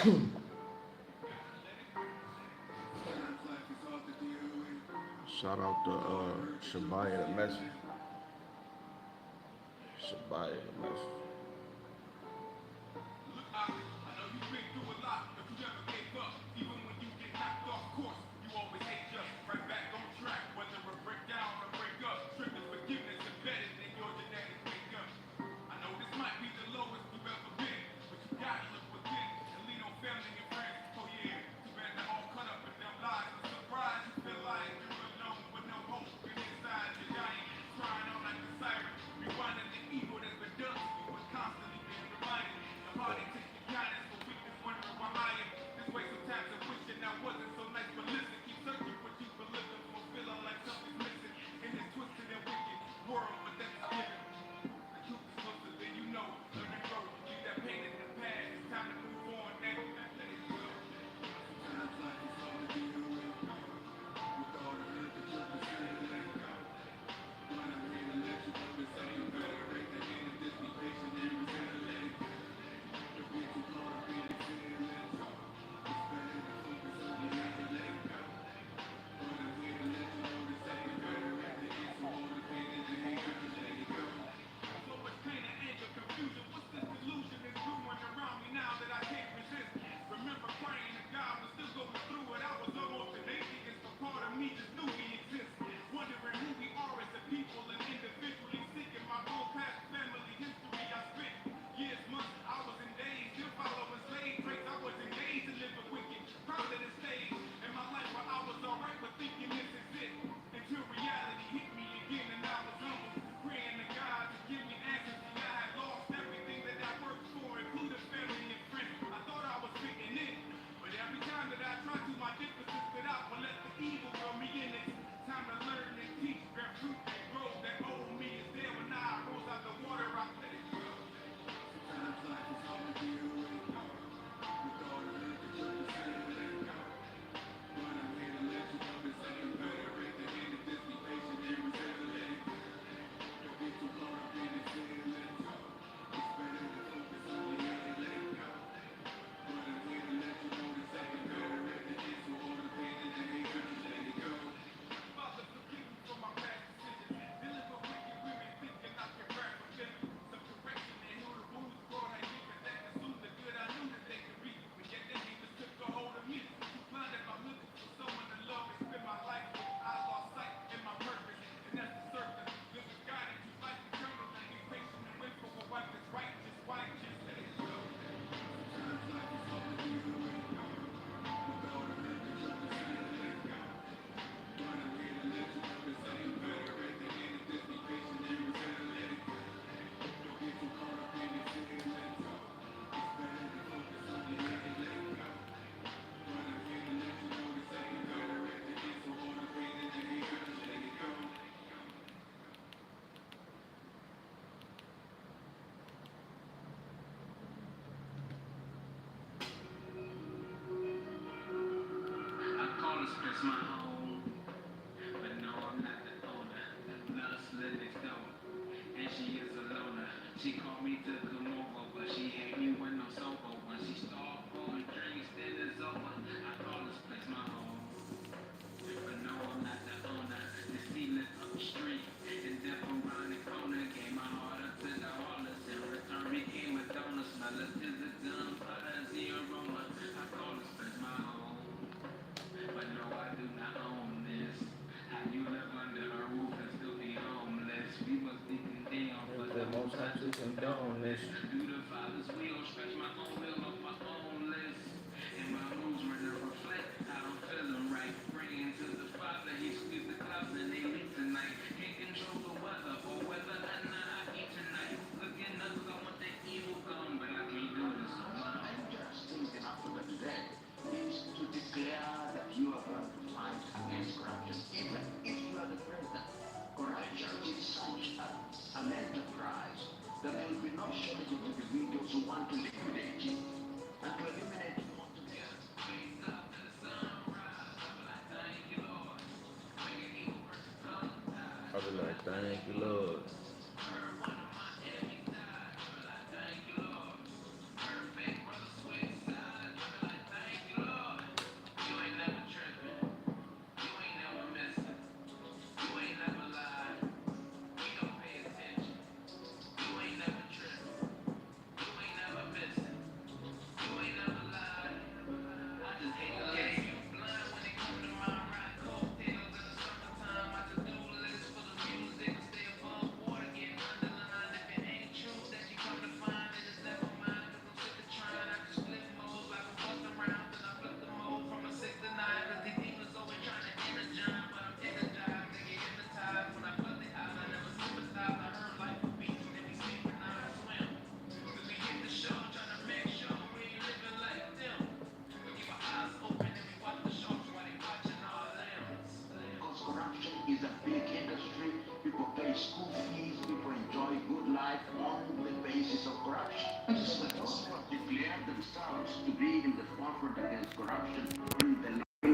Shout out to Shabaya the Messi. Shabaya the Messi. The most high to condone this.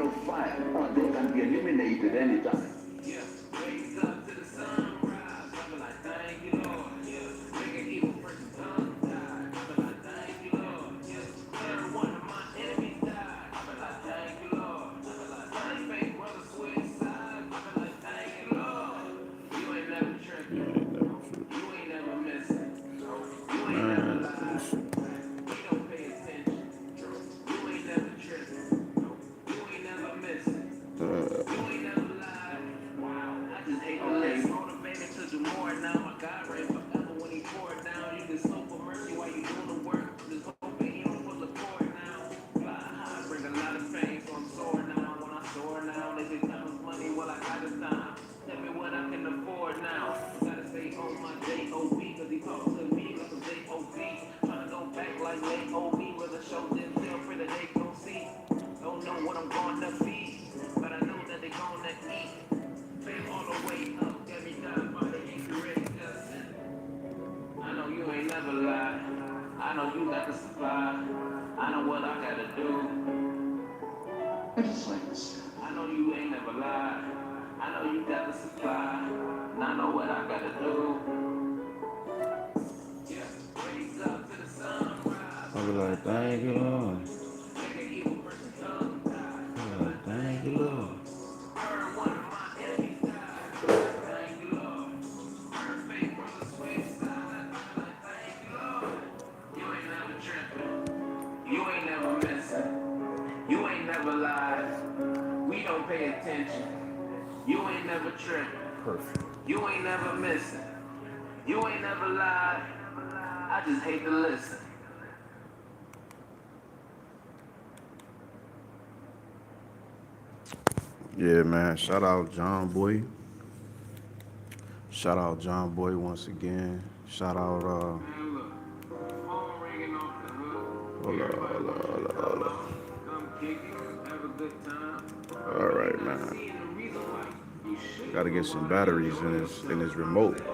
of fire, they can be eliminated anytime. I know you got the supply. I know what I gotta do. It's like this. I know you ain't never lied. I know you got the supply. And I know what I gotta do. Yeah, raise up to the sunrise. I be like, thank you, Lord. Make an evil person tongue tied. I be like, thank you, Lord. Heard one of my enemies died. Thank you, Lord. Heard fake brothers switch sides. Thank you, Lord. You ain't never tripping. You ain't never missing. You ain't never lied. We don't pay attention. You ain't never tripping. Perfect. You ain't never missing. You ain't never lied. I just hate to listen. Yeah, man. Shout out John Boy. Shout out John Boy once again. Shout out Man, look. Phone ringing off the hook. hold up, Everybody hold up, wants you hold to up, hold come up. out, come kick it, have a good time. All right, Not man. seeing the reason why you should Gotta get some batteries in his remote. Wait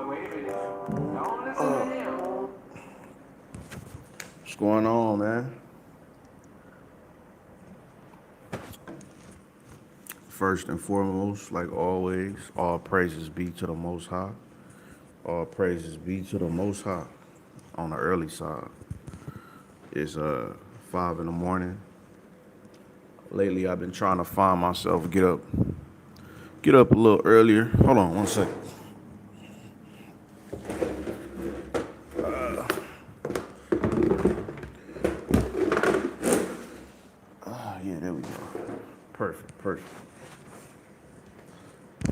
a minute. Don't listen to him. What's going on, man? First and foremost, like always, all praises be to the Most High. All praises be to the Most High. On the early side, it's 5 in the morning. Lately, I've been trying to find myself get up a little earlier. Hold on, 1 second. Yeah, there we go. Perfect.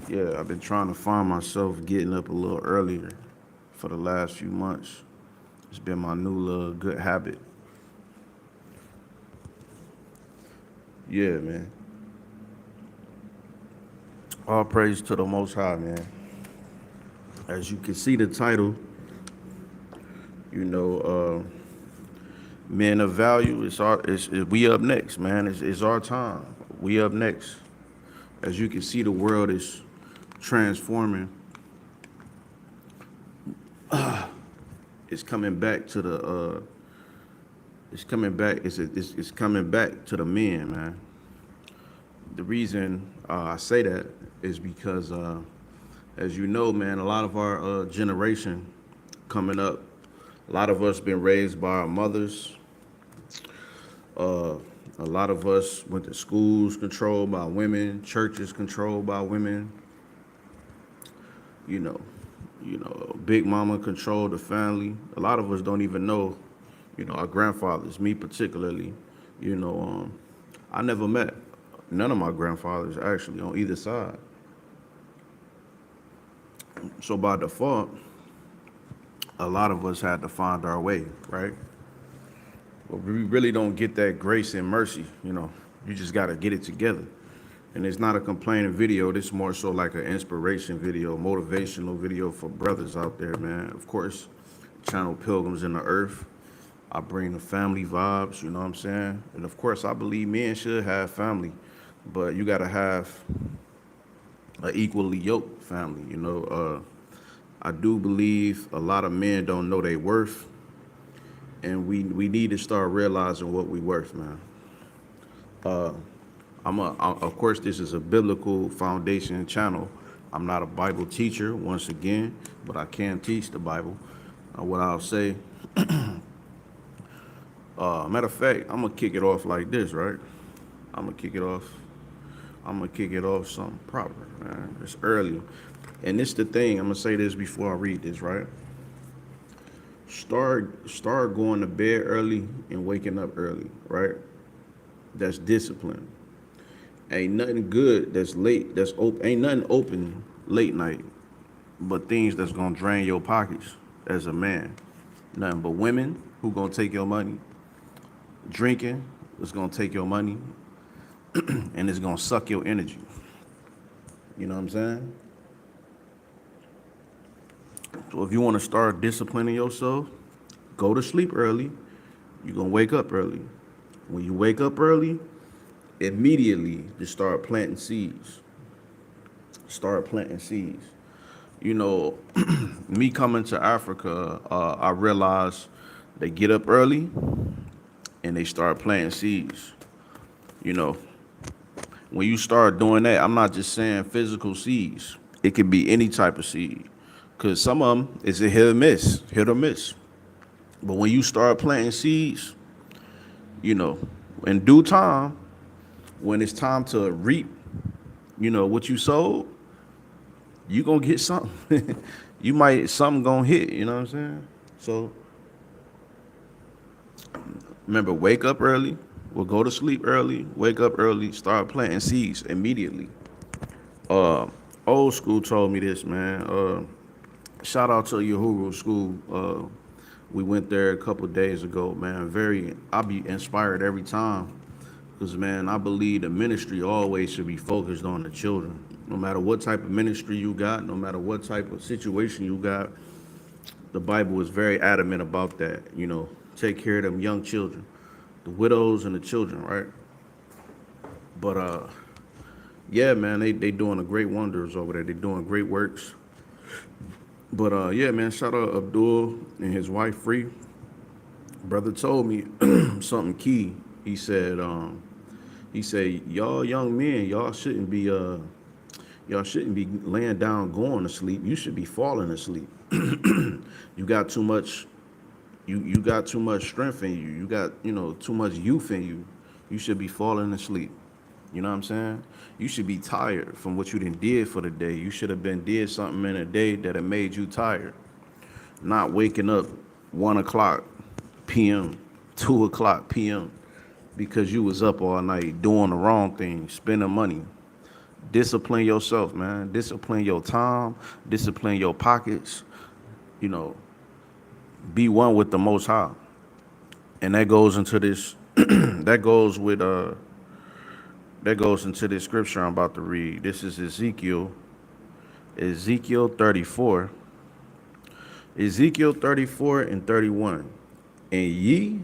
Yeah, I've been trying to find myself getting up a little earlier for the last few months. It's been my new little good habit. Yeah, man. All praise to the Most High, man. As you can see the title, you know, men of value. We up next, man. It's our time. We up next. As you can see, the world is transforming. It's coming back to the. It's coming back. It's coming back to the men, man. The reason I say that is because, as you know, man, a lot of our generation coming up, a lot of us been raised by our mothers. A lot of us went to schools controlled by women, churches controlled by women. You know, Big Mama controlled the family. A lot of us don't even know, our grandfathers, me particularly. I never met none of my grandfathers actually on either side. So by default, a lot of us had to find our way, right? But we really don't get that grace and mercy, You just got to get it together. And it's not a complaining video. This is more so like an inspiration video, motivational video for brothers out there, man. Of course, channel Pilgrims in the Earth. I bring the family vibes, you know what I'm saying? And of course, I believe men should have family, but you got to have an equally yoked family, I do believe a lot of men don't know their worth. and we need to start realizing what we worth, man. Of course, this is a biblical foundation channel. I'm not a Bible teacher, once again, but I can teach the Bible. What I'll say, matter of fact, I'm gonna kick it off like this, right? I'm gonna kick it off something proper, man. It's early, and it's the thing. I'm gonna say this before I read this, right? Start going to bed early and waking up early, right? That's discipline. Ain't nothing good that's late, that's open. Ain't nothing open late night, but things that's gonna drain your pockets as a man. Nothing but women who gonna take your money. Drinking is gonna take your money, and it's gonna suck your energy. You know what I'm saying? So if you want to start disciplining yourself, go to sleep early. You're gonna wake up early. When you wake up early, immediately just start planting seeds. Start planting seeds. You know, me coming to Africa, I realized they get up early and they start planting seeds. You know, when you start doing that, I'm not just saying physical seeds. It could be any type of seed, because some of them is a hit or miss. But when you start planting seeds, you know, in due time, when it's time to reap, you know, what you sowed, you gonna get something. Something gonna hit, you know what I'm saying? So remember, wake up early, we'll go to sleep early, wake up early, start planting seeds immediately. Old school told me this, man. Shout out to Uhuru School. We went there a couple days ago, man. I'll be inspired every time, because, man, I believe the ministry always should be focused on the children. No matter what type of ministry you got, no matter what type of situation you got, the Bible is very adamant about that. You know, take care of them young children, the widows and the children, right? But yeah, man, they doing a great wonders over there. They doing great works. But yeah, man, shout out Abdul and his wife Free. Brother told me something key. He said, y'all young men, y'all shouldn't be laying down going to sleep. You should be falling asleep. You got too much. You got too much strength in you. You got, you know, too much youth in you. You should be falling asleep. You know what I'm saying? You should be tired from what you done did for the day. You should have been did something in a day that had made you tired. Not waking up 1 o'clock p.m., 2 o'clock p.m. because you was up all night doing the wrong thing, spending money. Discipline yourself, man. Discipline your time. Discipline your pockets. You know, be one with the Most High. And that goes into this, that goes into this scripture I'm about to read. This is Ezekiel 34. Ezekiel 34 and 31. And ye,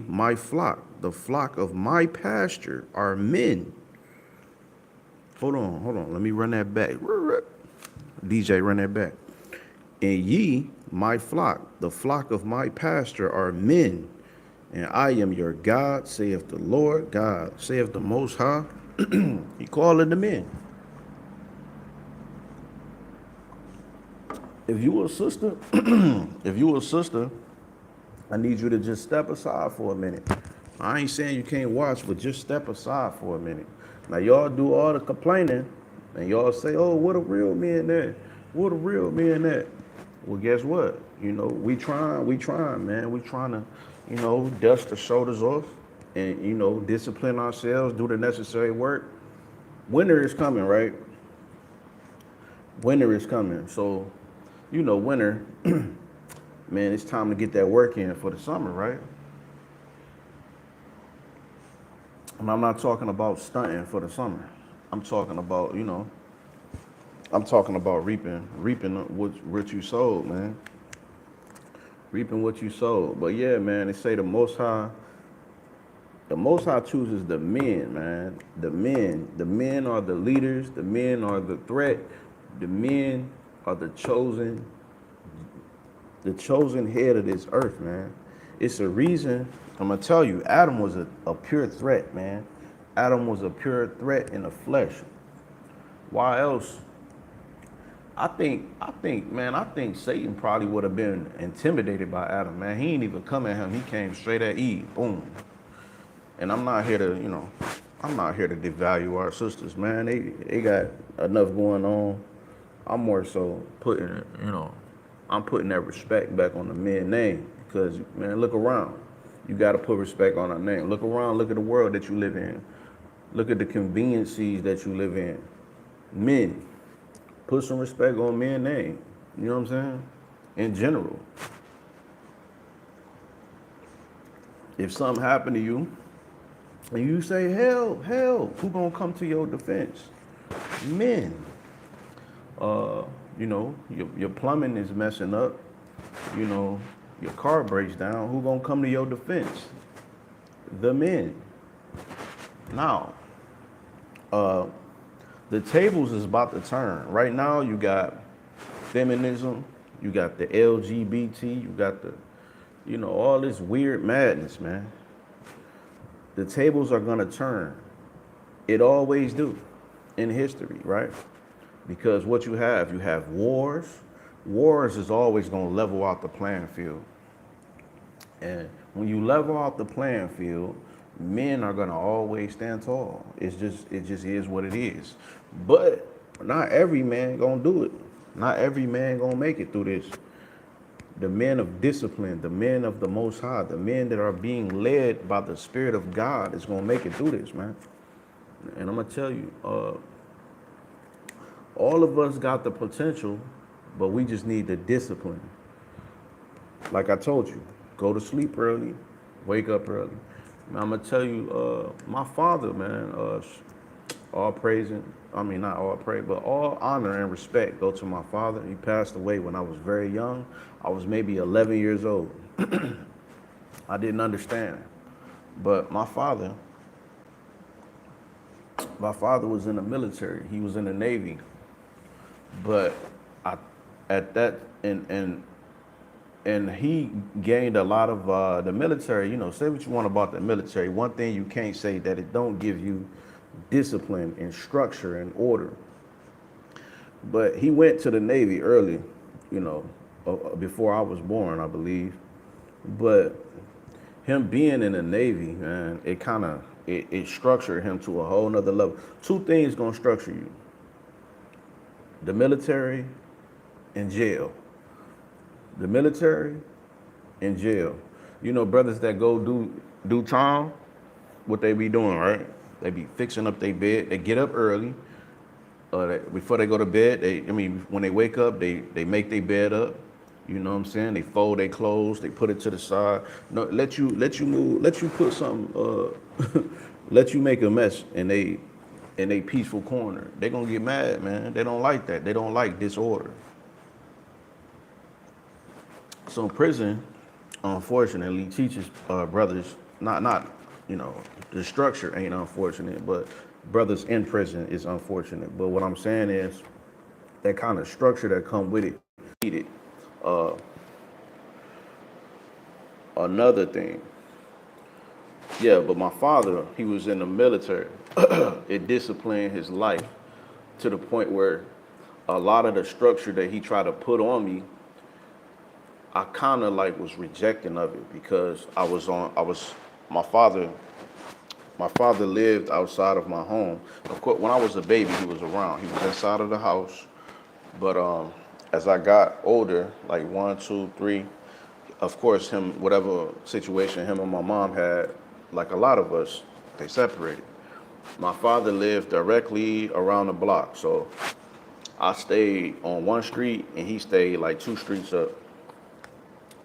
my flock, the flock of my pasture, are men. Hold on. Let me run that back. DJ, run that back. And ye, my flock, the flock of my pasture, are men. And I am your God, saith the Lord God, saith the Most High. He calling the men. If you a sister, I need you to just step aside for a minute. I ain't saying you can't watch, but just step aside for a minute. Now, y'all do all the complaining, and y'all say, oh, what a real man at? What a real man at? Well, guess what? You know, we trying, man. We trying to, you know, dust the shoulders off and, you know, discipline ourselves, do the necessary work. Winter is coming, right? Winter is coming. So, you know, winter, man, it's time to get that work in for the summer, right? And I'm not talking about stunting for the summer. I'm talking about, you know, reaping what you sowed, man. Reaping what you sowed. But yeah, man, they say the Most High chooses the men, man. The men are the leaders. The men are the threat. The men are the chosen the chosen head of this earth, man. It's a reason. I'm gonna tell you, Adam was a pure threat, man. Adam was a pure threat in the flesh. Why else? I think Satan probably would have been intimidated by Adam, man. He ain't even come at him. He came straight at Eve. Boom. And I'm not here to, I'm not here to devalue our sisters, man. They got enough going on. I'm more so putting, I'm putting that respect back on the men's name because, man, look around. You got to put respect on our name. Look around. Look at the world that you live in. Look at the conveniences that you live in. Men, put some respect on men's name. You know what I'm saying? In general. If something happened to you and you say, hell, who gonna come to your defense? Men. Your plumbing is messing up. Your car breaks down. Who gonna come to your defense? The men. Now, the tables is about to turn. Right now, you got feminism, you got the LGBT, you got the, all this weird madness, man. The tables are gonna turn. It always do in history, right? Because what you have wars. Wars is always gonna level out the playing field. And when you level out the playing field, men are gonna always stand tall. It just is what it is. But not every man gonna do it. Not every man gonna make it through this. The men of discipline, the men of the Most High, the men that are being led by the Spirit of God is gonna make it through this, man. And I'm gonna tell you, all of us got the potential, but we just need the discipline. Like I told you, go to sleep early, wake up early. Now, I'm gonna tell you, my father, man, all praising, not all praise, but all honor and respect go to my father. He passed away when I was very young. I was maybe 11 years old. I didn't understand. But my father was in the military. He was in the Navy. But and he gained a lot of the military. Say what you want about the military. One thing you can't say that it don't give you discipline and structure and order. But he went to the Navy early, before I was born, I believe. But him being in the Navy, man, it structured him to a whole nother level. Two things gonna structure you: the military and jail. The military and jail. Brothers that go do time, what they be doing, right? They be fixing up their bed. They get up early. Before they go to bed, when they wake up, they make their bed up. You know what I'm saying? They fold their clothes, they put it to the side. No, let you move, let you put something, let you make a mess in they peaceful corner. They gonna get mad, man. They don't like that. They don't like disorder. So prison, unfortunately, teaches brothers, not the structure ain't unfortunate, but brothers in prison is unfortunate. But what I'm saying is that kind of structure that come with it, needed. Another thing, but my father, he was in the military. It disciplined his life to the point where a lot of the structure that he tried to put on me, I kind of was rejecting of it because my father lived outside of my home. Of course, when I was a baby, he was around. He was inside of the house. But as I got older, like 1, 2, 3, of course, whatever situation him and my mom had, like a lot of us, they separated. My father lived directly around the block. So I stayed on one street and he stayed like 2 streets up.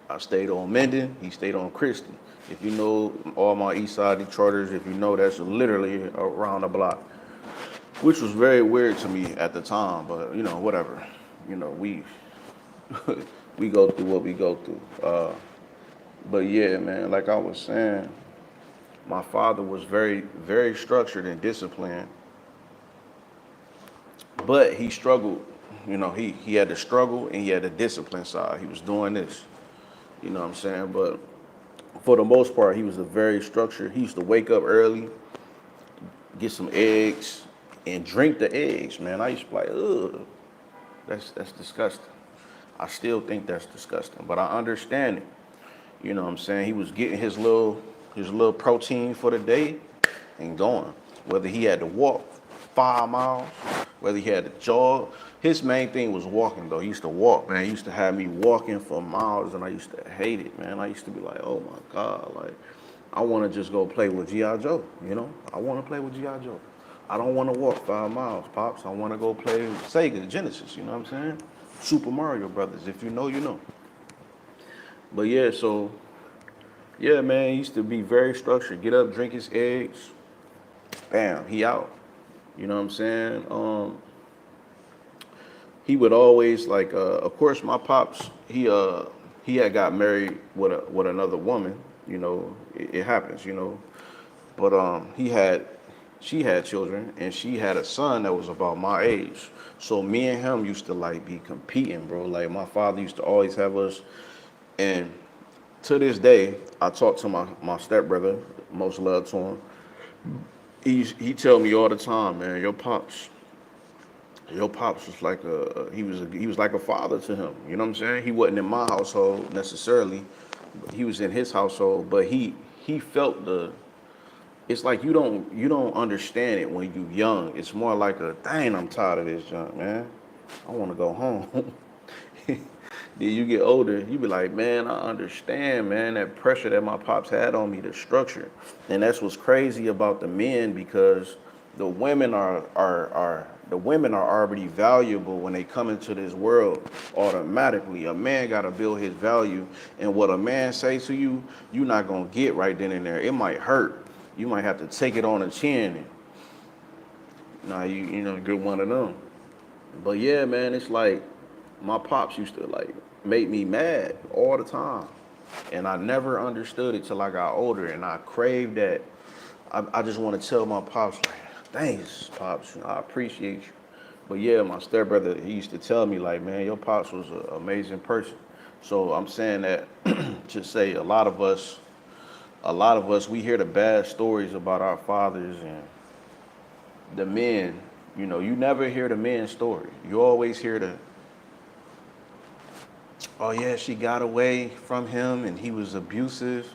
I stayed on Menden, he stayed on Christie. If you know all my East Side Detroiters, if you know, that's literally around the block, which was very weird to me at the time, but whatever. We we go through what we go through. But yeah, man, like I was saying, my father was very, very structured and disciplined, but he struggled You know, he had the struggle and he had the discipline side. He was doing this. You know what I'm saying? But for the most part, he was a very structured. He used to wake up early, get some eggs, and drink the eggs, man. I used to be like, ugh, that's disgusting. I still think that's disgusting, but I understand it. You know what I'm saying? He was getting his little protein for the day and going. Whether he had to walk 5 miles, whether he had to jog. His main thing was walking though. He used to walk, man. He used to have me walking for miles and I used to hate it, man. I used to be like, oh my God, like I want to just go play with G.I. Joe, you know? I want to play with G.I. Joe. I don't want to walk 5 miles, Pops. I want to go play Sega Genesis, you know what I'm saying? Super Mario Brothers. If you know, you know. But yeah, so yeah, man, he used to be very structured. Get up, drink his eggs, bam, he out. You know what I'm saying? He would always like, of course, my pops. He had got married with another woman. You know, it happens. You know, but she had children, and she had a son that was about my age. So me and him used to like be competing, bro. Like my father used to always have us, and to this day, I talk to my stepbrother, most love to him. He tell me all the time, man, your pops was like he was like a father to him. You know what I'm saying? He wasn't in my household necessarily, but he was in his household. But he felt the. It's like you don't understand it when you young. It's more like a dang. I'm tired of this junk, man. I want to go home. Then you get older, you be like, man, I understand, man, that pressure that my pops had on me, the structure. And that's what's crazy about the men because the women are already valuable when they come into this world automatically. A man gotta build his value, and what a man say to you, you're not gonna get right then and there. It might hurt. You might have to take it on the chin. And, nah, you know, get one of them. But yeah, man, it's like my pops used to like make me mad all the time. And I never understood it till I got older and I craved that. I just want to tell my pops, like, thanks, pops. You know, I appreciate you. But yeah, my stepbrother, he used to tell me, like, man, your pops was an amazing person. So I'm saying that to say a lot of us, we hear the bad stories about our fathers and the men. You know, you never hear the men's story. You always hear oh yeah, she got away from him and he was abusive.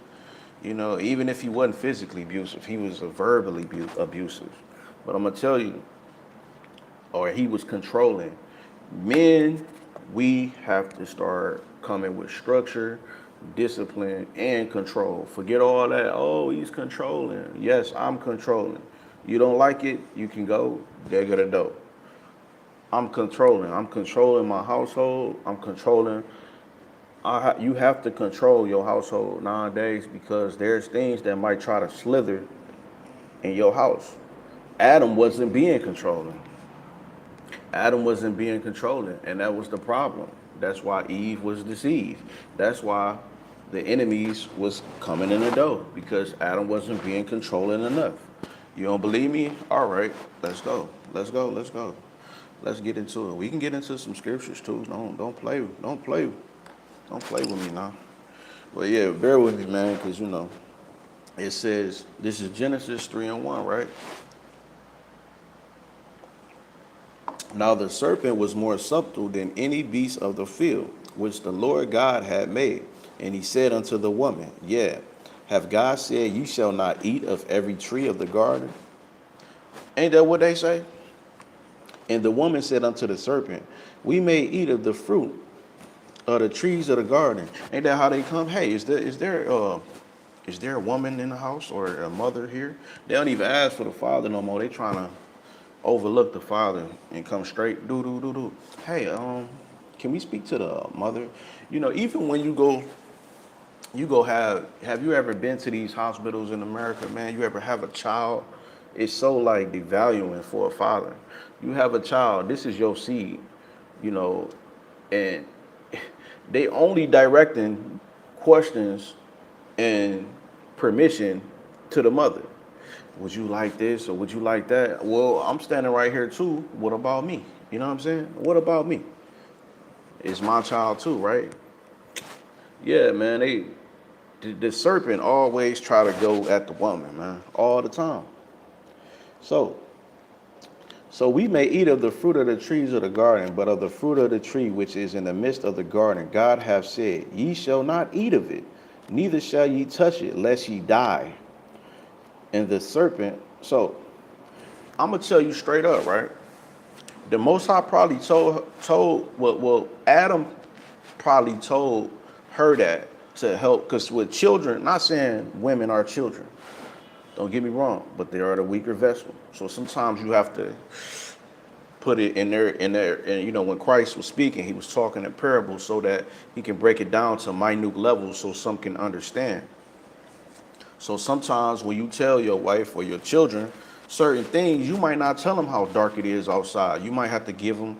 You know, even if he wasn't physically abusive, he was verbally abusive. But I'm gonna tell you, or he was controlling. Men, we have to start coming with structure, discipline, and control. Forget all that. Oh, he's controlling. Yes, I'm controlling. You don't like it, you can go. There go the door. I'm controlling. I'm controlling my household. I'm controlling. You have to control your household nowadays because there's things that might try to slither in your house. Adam wasn't being controlling. Adam wasn't being controlling, and that was the problem. That's why Eve was deceived. That's why the enemies was coming in the door because Adam wasn't being controlling enough. You don't believe me? All right, let's go. Let's go. Let's go. Let's get into it. We can get into some scriptures too. Don't play. Don't play with me now. But yeah, bear with me, man, because you know it says this is Genesis 3:1, right? Now the serpent was more subtle than any beast of the field, which the Lord God had made. And he said unto the woman, yeah, have God said, you shall not eat of every tree of the garden? Ain't that what they say? And the woman said unto the serpent, we may eat of the fruit of the trees of the garden. Ain't that how they come? Hey, is there a woman in the house or a mother here? They don't even ask for the father no more. They trying to overlook the father and come straight do. Hey, can we speak to the mother? You know, even when you go have you ever been to these hospitals in America, man? You ever have a child? It's so like devaluing for a father. You have a child, this is your seed, you know, and they only directing questions and permission to the mother. Would you like this or would you like that? Well, I'm standing right here too. What about me? You know what I'm saying? What about me? It's my child too, right? Yeah, man. The serpent always try to go at the woman, man, all the time. So, so we may eat of the fruit of the trees of the garden, but of the fruit of the tree which is in the midst of the garden, God hath said, Ye shall not eat of it, neither shall ye touch it, lest ye die. And the serpent, so I'm gonna tell you straight up, right? The Most High probably well, Adam probably told her that to help, because with children, not saying women are children, don't get me wrong, but they are the weaker vessel. So sometimes you have to put it in there, and you know, when Christ was speaking, he was talking in parables so that he can break it down to minute levels so some can understand. So sometimes when you tell your wife or your children certain things, you might not tell them how dark it is outside. You might have to give them,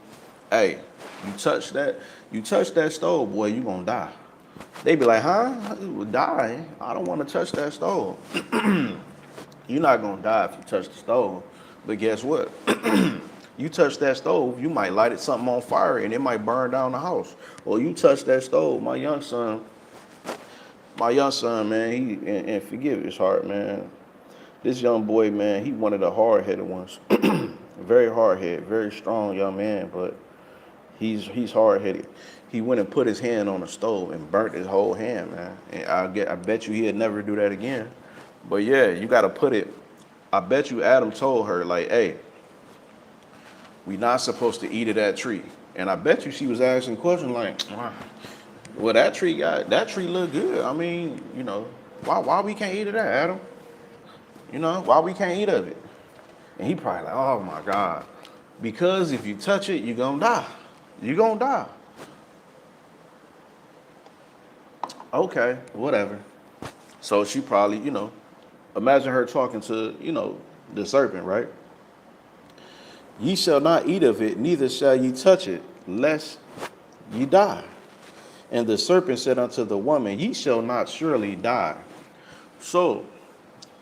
hey, you touch that stove, boy, you gonna die. They be like, huh? You would die. I don't want to touch that stove. You're not gonna die if you touch the stove. But guess what? You touch that stove, you might light it something on fire and it might burn down the house. Or you touch that stove, my young son, man, and forgive his heart, man. This young boy, man, he one of the hard-headed ones. Very hard-headed, very strong young man, but he's hard-headed. He went and put his hand on the stove and burnt his whole hand, man. And I bet you he'd never do that again. But yeah, you got to put it. I bet you Adam told her, like, hey, we not supposed to eat of that tree. And I bet you she was asking questions like, well, that tree look good. I mean, you know, why we can't eat of that, Adam? You know, why we can't eat of it? And he probably like, oh my God. Because if you touch it, you're gonna die. You're gonna die. Okay, whatever. So she probably, you know, imagine her talking to, you know, the serpent, right? Ye shall not eat of it, neither shall ye touch it, lest ye die. And the serpent said unto the woman, Ye shall not surely die. So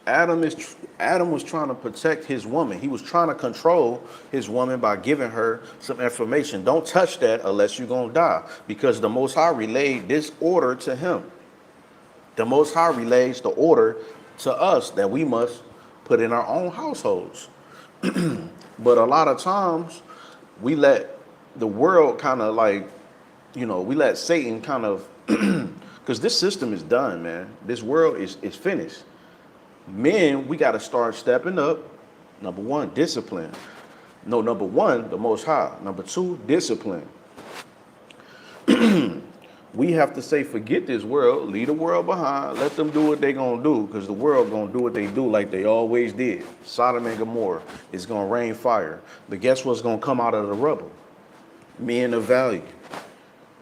Adam was trying to protect his woman. He was trying to control his woman by giving her some information. Don't touch that unless you're going to die. Because the Most High relayed this order to him. The Most High relays the order to us that we must put in our own households. But a lot of times we let the world kind of like, you know, we let Satan kind of, because this system is done, man. This world is finished. Men, we got to start stepping up. Number one, discipline. No, number one, the Most High. Number two, discipline. We have to say, forget this world, leave the world behind, let them do what they gonna do, because the world gonna do what they do like they always did. Sodom and Gomorrah, it's gonna rain fire. But guess what's gonna come out of the rubble? Men of value.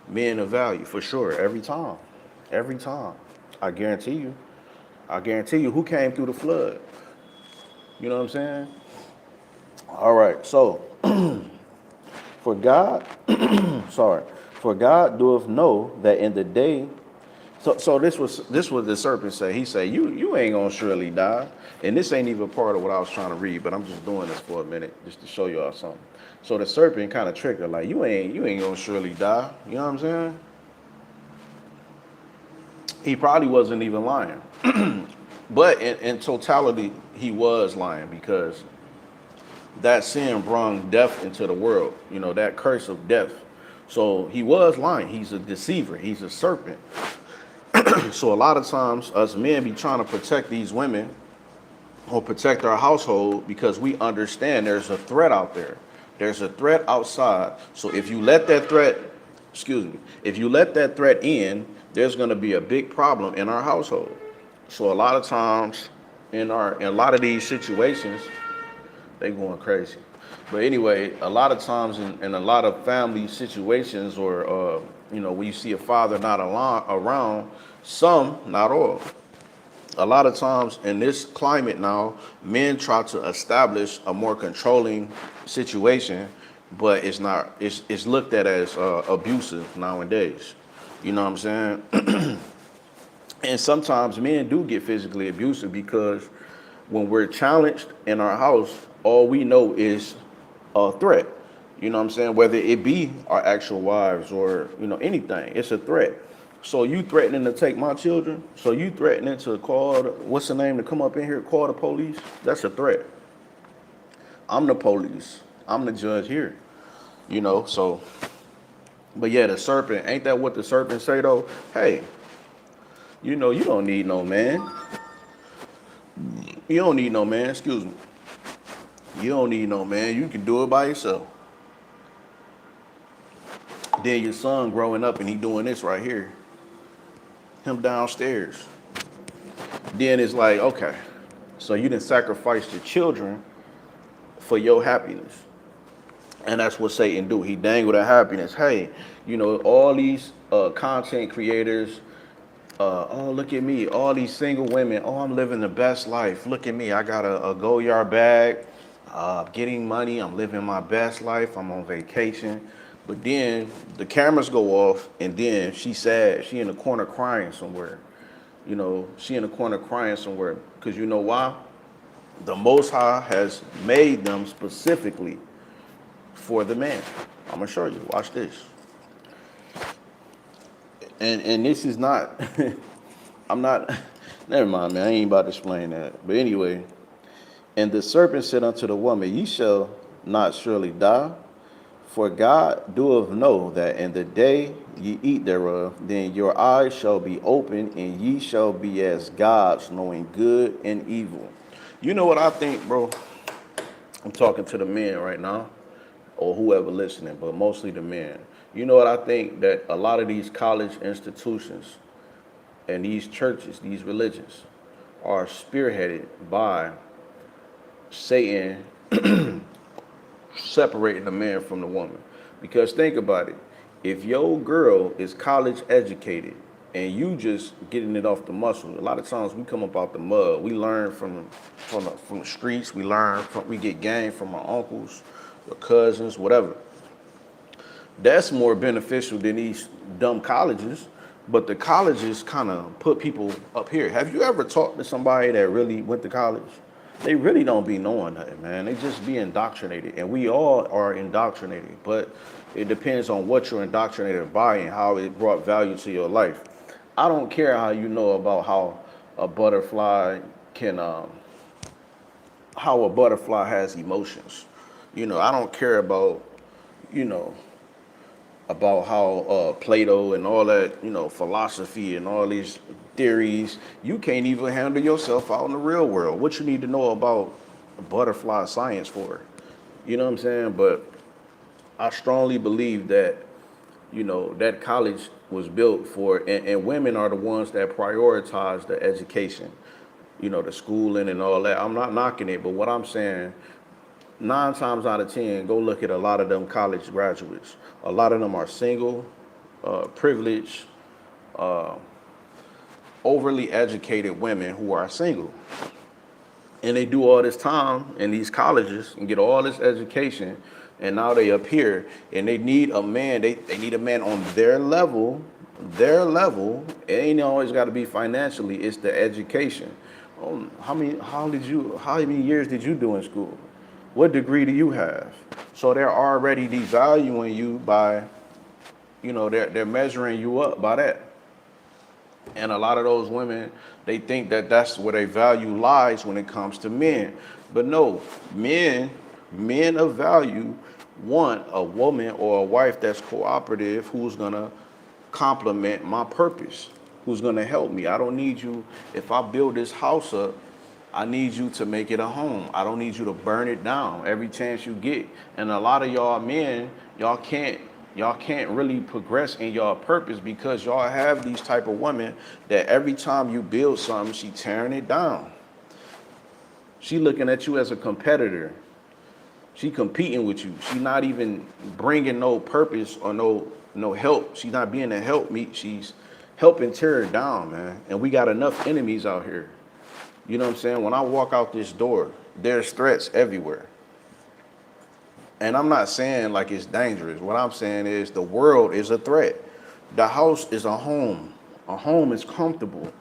Men of value, for sure, every time. Every time. I guarantee you. Who came through the flood? You know what I'm saying? All right, so for God, for God doeth know that in the day. So this was the serpent say. He said, you ain't gonna surely die. And this ain't even part of what I was trying to read, but I'm just doing this for a minute just to show y'all something. So the serpent kind of tricked her, like, you ain't gonna surely die. You know what I'm saying? He probably wasn't even lying. But in totality, he was lying, because that sin brought death into the world, you know, that curse of death. So he was lying. He's a deceiver. He's a serpent. So a lot of times us men be trying to protect these women or protect our household because we understand there's a threat out there. There's a threat outside. So if you let that threat, in, there's going to be a big problem in our household. So a lot of times in a lot of these situations, they going crazy. But anyway, a lot of times in a lot of family situations, or you know, when you see a father not around, some, not all. A lot of times in this climate now, men try to establish a more controlling situation, but it's not. It's looked at as abusive nowadays. You know what I'm saying? And sometimes men do get physically abusive because when we're challenged in our house, all we know is a threat. You know what I'm saying? Whether it be our actual wives or, you know, anything, it's a threat. So you threatening to take my children? So you threatening to call, what's the name, to come up in here, call the police? That's a threat. I'm the police. I'm the judge here. You know, so, but yeah, the serpent, ain't that what the serpent say though? Hey, you know, you don't need no man. You don't need no man, excuse me. You don't need no man. You can do it by yourself. Then your son growing up and he doing this right here. Him downstairs. Then it's like, okay, so you didn't sacrifice your children for your happiness. And that's what Satan do. He dangle that happiness. Hey, you know, all these content creators, oh, look at me. All these single women, oh, I'm living the best life. Look at me. I got a Goyard bag, getting money. I'm living my best life. I'm on vacation. But then the cameras go off, and then she's sad. She in the corner crying somewhere. You know, she in the corner crying somewhere. Because you know why? The Most High has made them specifically for the man. I'm going to show you. Watch this. And this is not, I'm not, never mind, man. I ain't about to explain that. But anyway, and the serpent said unto the woman, ye shall not surely die. For God doeth know that in the day ye eat thereof, then your eyes shall be open, and ye shall be as gods, knowing good and evil. You know what I think, bro? I'm talking to the men right now, or whoever listening, but mostly the men. You know what I think? That a lot of these college institutions and these churches, these religions, are spearheaded by Satan separating the man from the woman. Because think about it. If your girl is college educated and you just getting it off the muscle, a lot of times we come up out the mud. We learn from the streets. We get game from our uncles, or cousins, whatever. That's more beneficial than these dumb colleges. But the colleges kind of put people up here. Have you ever talked to somebody that really went to college? They really don't be knowing nothing, man. They just be indoctrinated. And we all are indoctrinated. But it depends on what you're indoctrinated by and how it brought value to your life. I don't care how you know about how a butterfly can, how a butterfly has emotions. You know, I don't care about, you know, about how Plato and all that, you know, philosophy and all these theories. You can't even handle yourself out in the real world. What you need to know about butterfly science for? You know what I'm saying? But I strongly believe that, you know, that college was built for, and women are the ones that prioritize the education, you know, the schooling and all that. I'm not knocking it, but what I'm saying, 9 times out of 10, go look at a lot of them college graduates. A lot of them are single, privileged, overly educated women who are single. And they do all this time in these colleges and get all this education, and now they up here and they need a man. They need a man on their level. It ain't always got to be financially. It's the education. How many years did you do in school? What degree do you have? So they're already devaluing you by, you know, they're measuring you up by that. And a lot of those women, they think that that's where their value lies when it comes to men. But no, men of value want a woman or a wife that's cooperative, who's gonna complement my purpose, who's gonna help me. I don't need you, if I build this house up, I need you to make it a home. I don't need you to burn it down every chance you get. And a lot of y'all men, y'all can't really progress in y'all purpose because y'all have these type of women that every time you build something, she tearing it down. She looking at you as a competitor. She competing with you. She not even bringing no purpose or no help. She's not being a help me. She's helping tear it down, man. And we got enough enemies out here. You know what I'm saying? When I walk out this door, there's threats everywhere. And I'm not saying like it's dangerous. What I'm saying is the world is a threat. The house is a home. A home is comfortable.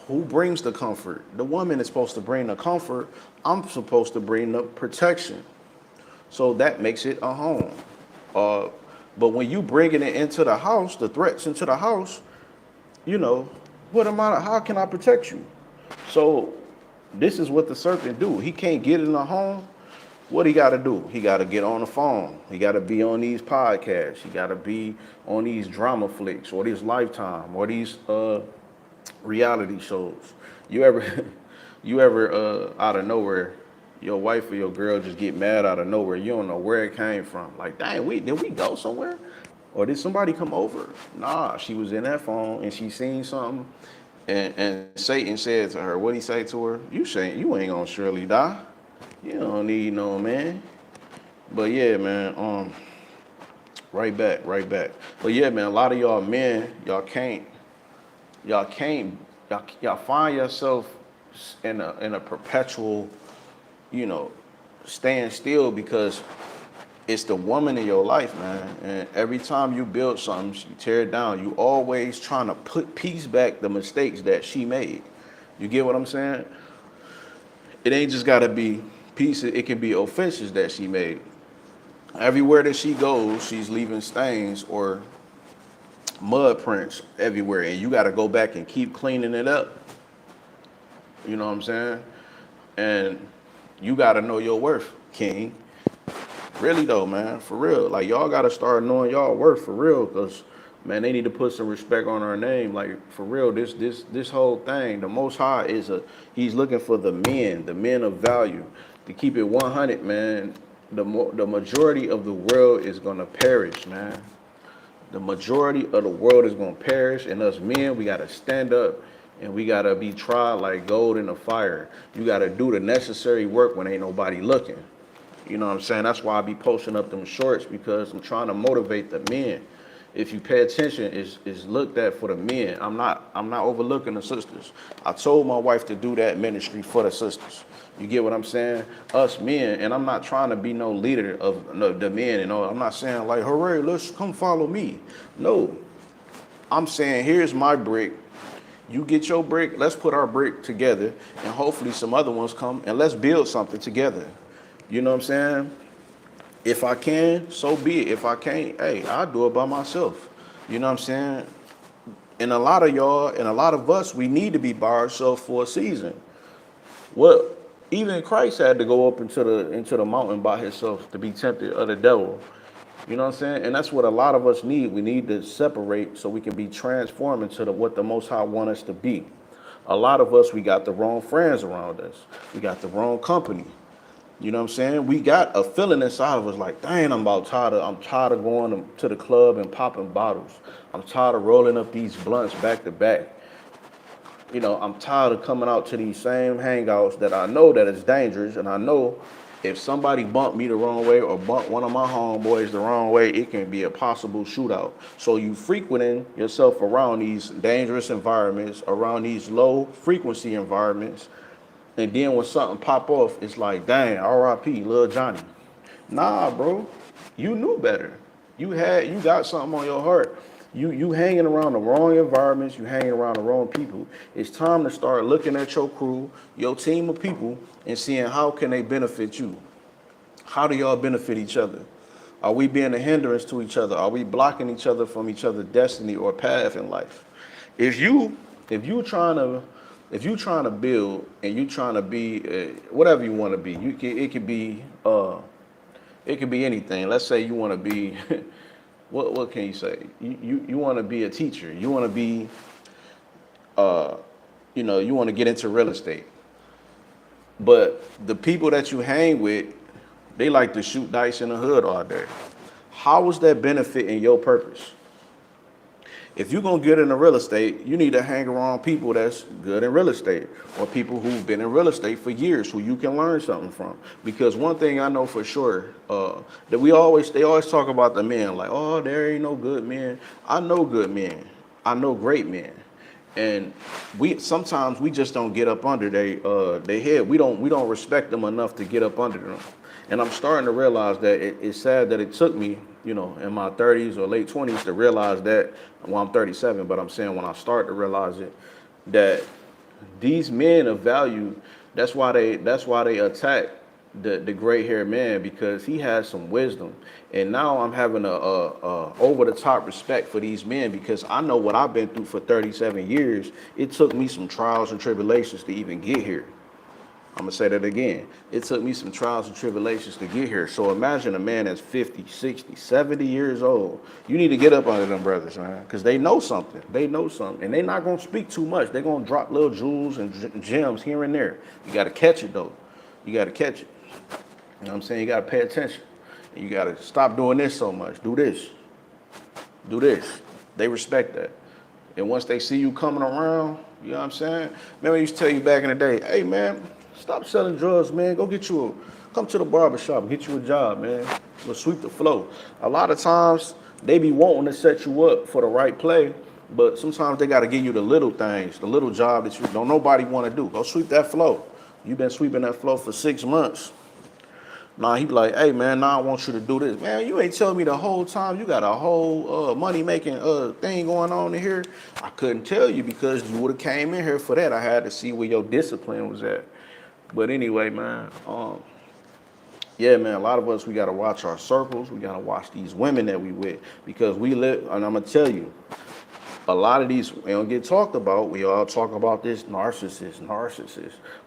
Who brings the comfort? The woman is supposed to bring the comfort. I'm supposed to bring the protection. So that makes it a home. Uh, but when you bringing it into the house, the threats into the house, you know, how can I protect you? So this is what the serpent do. He can't get in the home. What he got to do? He got to get on the phone. He got to be on these podcasts. He got to be on these drama flicks or these Lifetime or these reality shows. You ever, you ever out of nowhere, your wife or your girl just get mad out of nowhere. You don't know where it came from. Like, dang, did we go somewhere? Or did somebody come over? Nah, she was in that phone and she seen something. And Satan said to her, what'd he say to her? You ain't gonna surely die. You don't need no man. But yeah, man, right back. But yeah, man, a lot of y'all men, y'all find yourself in a perpetual, you know, staying still because it's the woman in your life, man. And every time you build something, you tear it down. You always trying to piece back the mistakes that she made. You get what I'm saying? It ain't just gotta be pieces, it can be offenses that she made. Everywhere that she goes, she's leaving stains or mud prints everywhere, and you gotta go back and keep cleaning it up. You know what I'm saying? And you gotta know your worth, King. Really though, man, for real. Like, y'all gotta start knowing y'all worth for real, because man, they need to put some respect on our name. Like, for real, this whole thing, the Most High he's looking for the men of value. To keep it 100, man, the majority of the world is gonna perish, man. The majority of the world is gonna perish, and us men, we gotta stand up and we gotta be tried like gold in the fire. You gotta do the necessary work when ain't nobody looking. You know what I'm saying? That's why I be posting up them shorts, because I'm trying to motivate the men. If you pay attention, is looked at for the men. I'm not overlooking the sisters. I told my wife to do that ministry for the sisters. You get what I'm saying? Us men, and I'm not trying to be no leader of the men, and I'm not saying like, hooray, let's come follow me. No, I'm saying here's my brick. You get your brick, let's put our brick together, and hopefully some other ones come, and let's build something together. You know what I'm saying? If I can, so be it. If I can't, hey, I'll do it by myself. You know what I'm saying? And a lot of y'all and a lot of us, we need to be by ourselves for a season. Well, even Christ had to go up into the mountain by himself to be tempted of the devil. You know what I'm saying? And that's what a lot of us need. We need to separate so we can be transformed into what the Most High want us to be. A lot of us, we got the wrong friends around us. We got the wrong company. You know what I'm saying? We got a feeling inside of us like, dang, I'm tired of going to the club and popping bottles. I'm tired of rolling up these blunts back to back. You know, I'm tired of coming out to these same hangouts that I know that is dangerous, and I know if somebody bumped me the wrong way or bumped one of my homeboys the wrong way, it can be a possible shootout. So you frequenting yourself around these dangerous environments, around these low frequency environments, and then when something pop off, it's like, dang, R.I.P. Lil Johnny. Nah, bro, you knew better. You got something on your heart. You hanging around the wrong environments. You hanging around the wrong people. It's time to start looking at your crew, your team of people, and seeing how can they benefit you. How do y'all benefit each other? Are we being a hindrance to each other? Are we blocking each other from each other's destiny or path in life? If you trying to build and you trying to be whatever you want to be, it could be anything. Let's say you want to be what can you say? You want to be a teacher. You want to be you want to get into real estate. But the people that you hang with, they like to shoot dice in the hood all day. How is that benefiting your purpose? If you're going to get into real estate, you need to hang around people that's good in real estate, or people who've been in real estate for years who you can learn something from. Because one thing I know for sure, that they always talk about the men, like, oh, there ain't no good men. I know good men. I know great men. And sometimes we just don't get up under their head. We don't respect them enough to get up under them. And I'm starting to realize that it's sad that it took me, in my 30s or late 20s to realize that. Well, I'm 37, but I'm saying when I start to realize it, that these men of value, that's why they attack the gray haired man because he has some wisdom. And now I'm having a over the top respect for these men because I know what I've been through for 37 years. It took me some trials and tribulations to even get here. I'm gonna say that again. It took me some trials and tribulations to get here. So imagine a man that's 50, 60, 70 years old. You need to get up under them brothers, man, because they know something. They know something. And they're not gonna speak too much. They're gonna drop little jewels and gems here and there. You gotta catch it though. You gotta catch it. You know what I'm saying? You gotta pay attention. You gotta stop doing this so much. Do this. Do this. They respect that. And once they see you coming around, you know what I'm saying? Remember I used to tell you back in the day, hey man, stop selling drugs, man. Go get you come to the barber shop and get you a job, man. We'll sweep the flow. A lot of times they be wanting to set you up for the right play, but sometimes they gotta give you the little things, the little job that you don't nobody wanna do. Go sweep that flow. You've been sweeping that flow for 6 months. Nah, he be like, hey man, now I want you to do this. Man, you ain't telling me the whole time you got a whole money making thing going on in here. I couldn't tell you because you would have came in here for that. I had to see where your discipline was at. But anyway, man, yeah, man, a lot of us, we got to watch our circles. We got to watch these women that we with because we live, and I'm going to tell you, a lot of these, we don't get talked about. We all talk about this narcissist.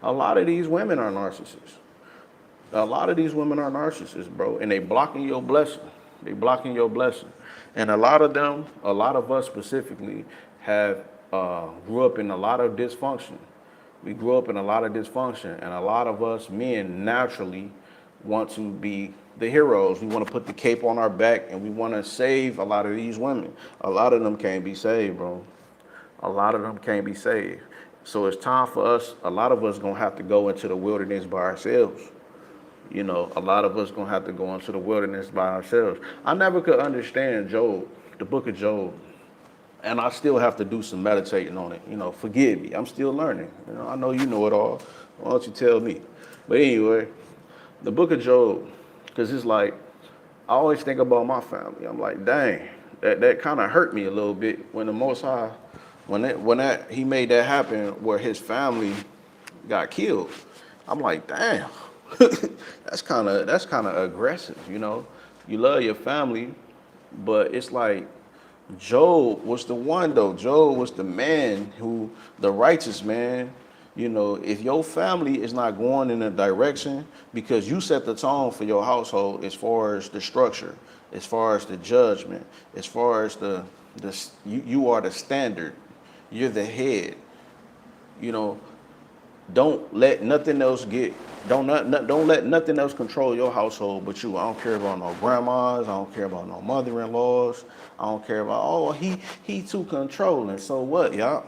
A lot of these women are narcissists. A lot of these women are narcissists, bro, and they blocking your blessing. They blocking your blessing. And a lot of them, a lot of us specifically, have grew up in a lot of dysfunction. We grew up in a lot of dysfunction, and a lot of us men naturally want to be the heroes. We want to put the cape on our back, and we want to save a lot of these women. A lot of them can't be saved, bro. A lot of them can't be saved. So it's time for us, a lot of us gonna have to go into the wilderness by ourselves. You know, a lot of us gonna have to go into the wilderness by ourselves. I never could understand Job, the book of Job, and I still have to do some meditating on it. You know, forgive me, I'm still learning. You know, I know you know it all. Why don't you tell me? But anyway, the book of Job, because it's like, I always think about my family. I'm like, dang, that kind of hurt me a little bit when the Most High, when he made that happen where his family got killed. I'm like, damn. that's kind of aggressive, you know. You love your family, but it's like Job was the one though. Job was the man who, the righteous man. You know, if your family is not going in a direction, because you set the tone for your household as far as the structure, as far as the judgment, as far as you are the standard, you're the head. You know, don't let nothing else don't let nothing else control your household but you. I don't care about no grandmas. I don't care about no mother-in-laws. I don't care about, oh, he too controlling. So what, y'all?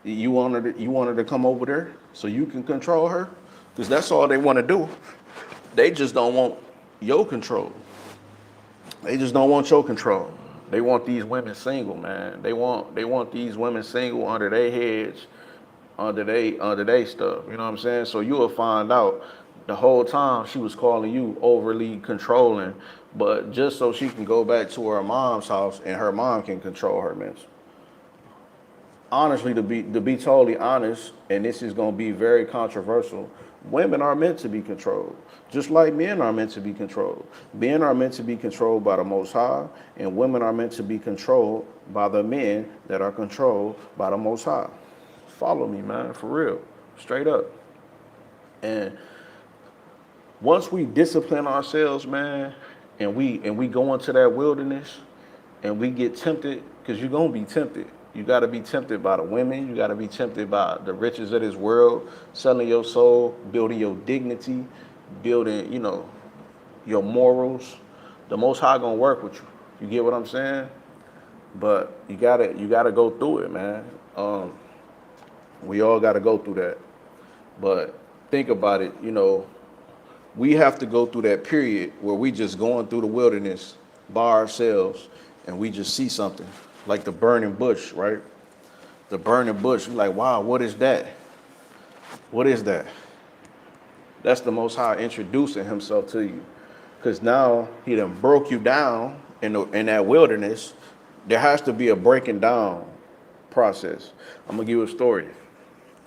You want her to come over there so you can control her? Because that's all they want to do. They just don't want your control. They just don't want your control. They want these women single, man. They want these women single under their heads, under they stuff. You know what I'm saying? So you will find out the whole time she was calling you overly controlling, but just so she can go back to her mom's house and her mom can control her mental. Honestly, to be totally honest, and this is going to be very controversial, women are meant to be controlled, just like men are meant to be controlled. Men are meant to be controlled by the Most High, and women are meant to be controlled by the men that are controlled by the Most High. Follow me, man, for real, straight up. And once we discipline ourselves, man, and we go into that wilderness, and we get tempted, because you're gonna be tempted. You got to be tempted by the women. You got to be tempted by the riches of this world, selling your soul, building your dignity, building, you know, your morals. The Most High gonna work with you. You get what I'm saying? But you gotta go through it, man. We all gotta go through that. But think about it, you know, we have to go through that period where we just going through the wilderness by ourselves and we just see something. Like the burning bush, right? The burning bush. You're like, wow, what is that? What is that? That's the Most High introducing himself to you. Because now he done broke you down in that wilderness. There has to be a breaking down process. I'm going to give you a story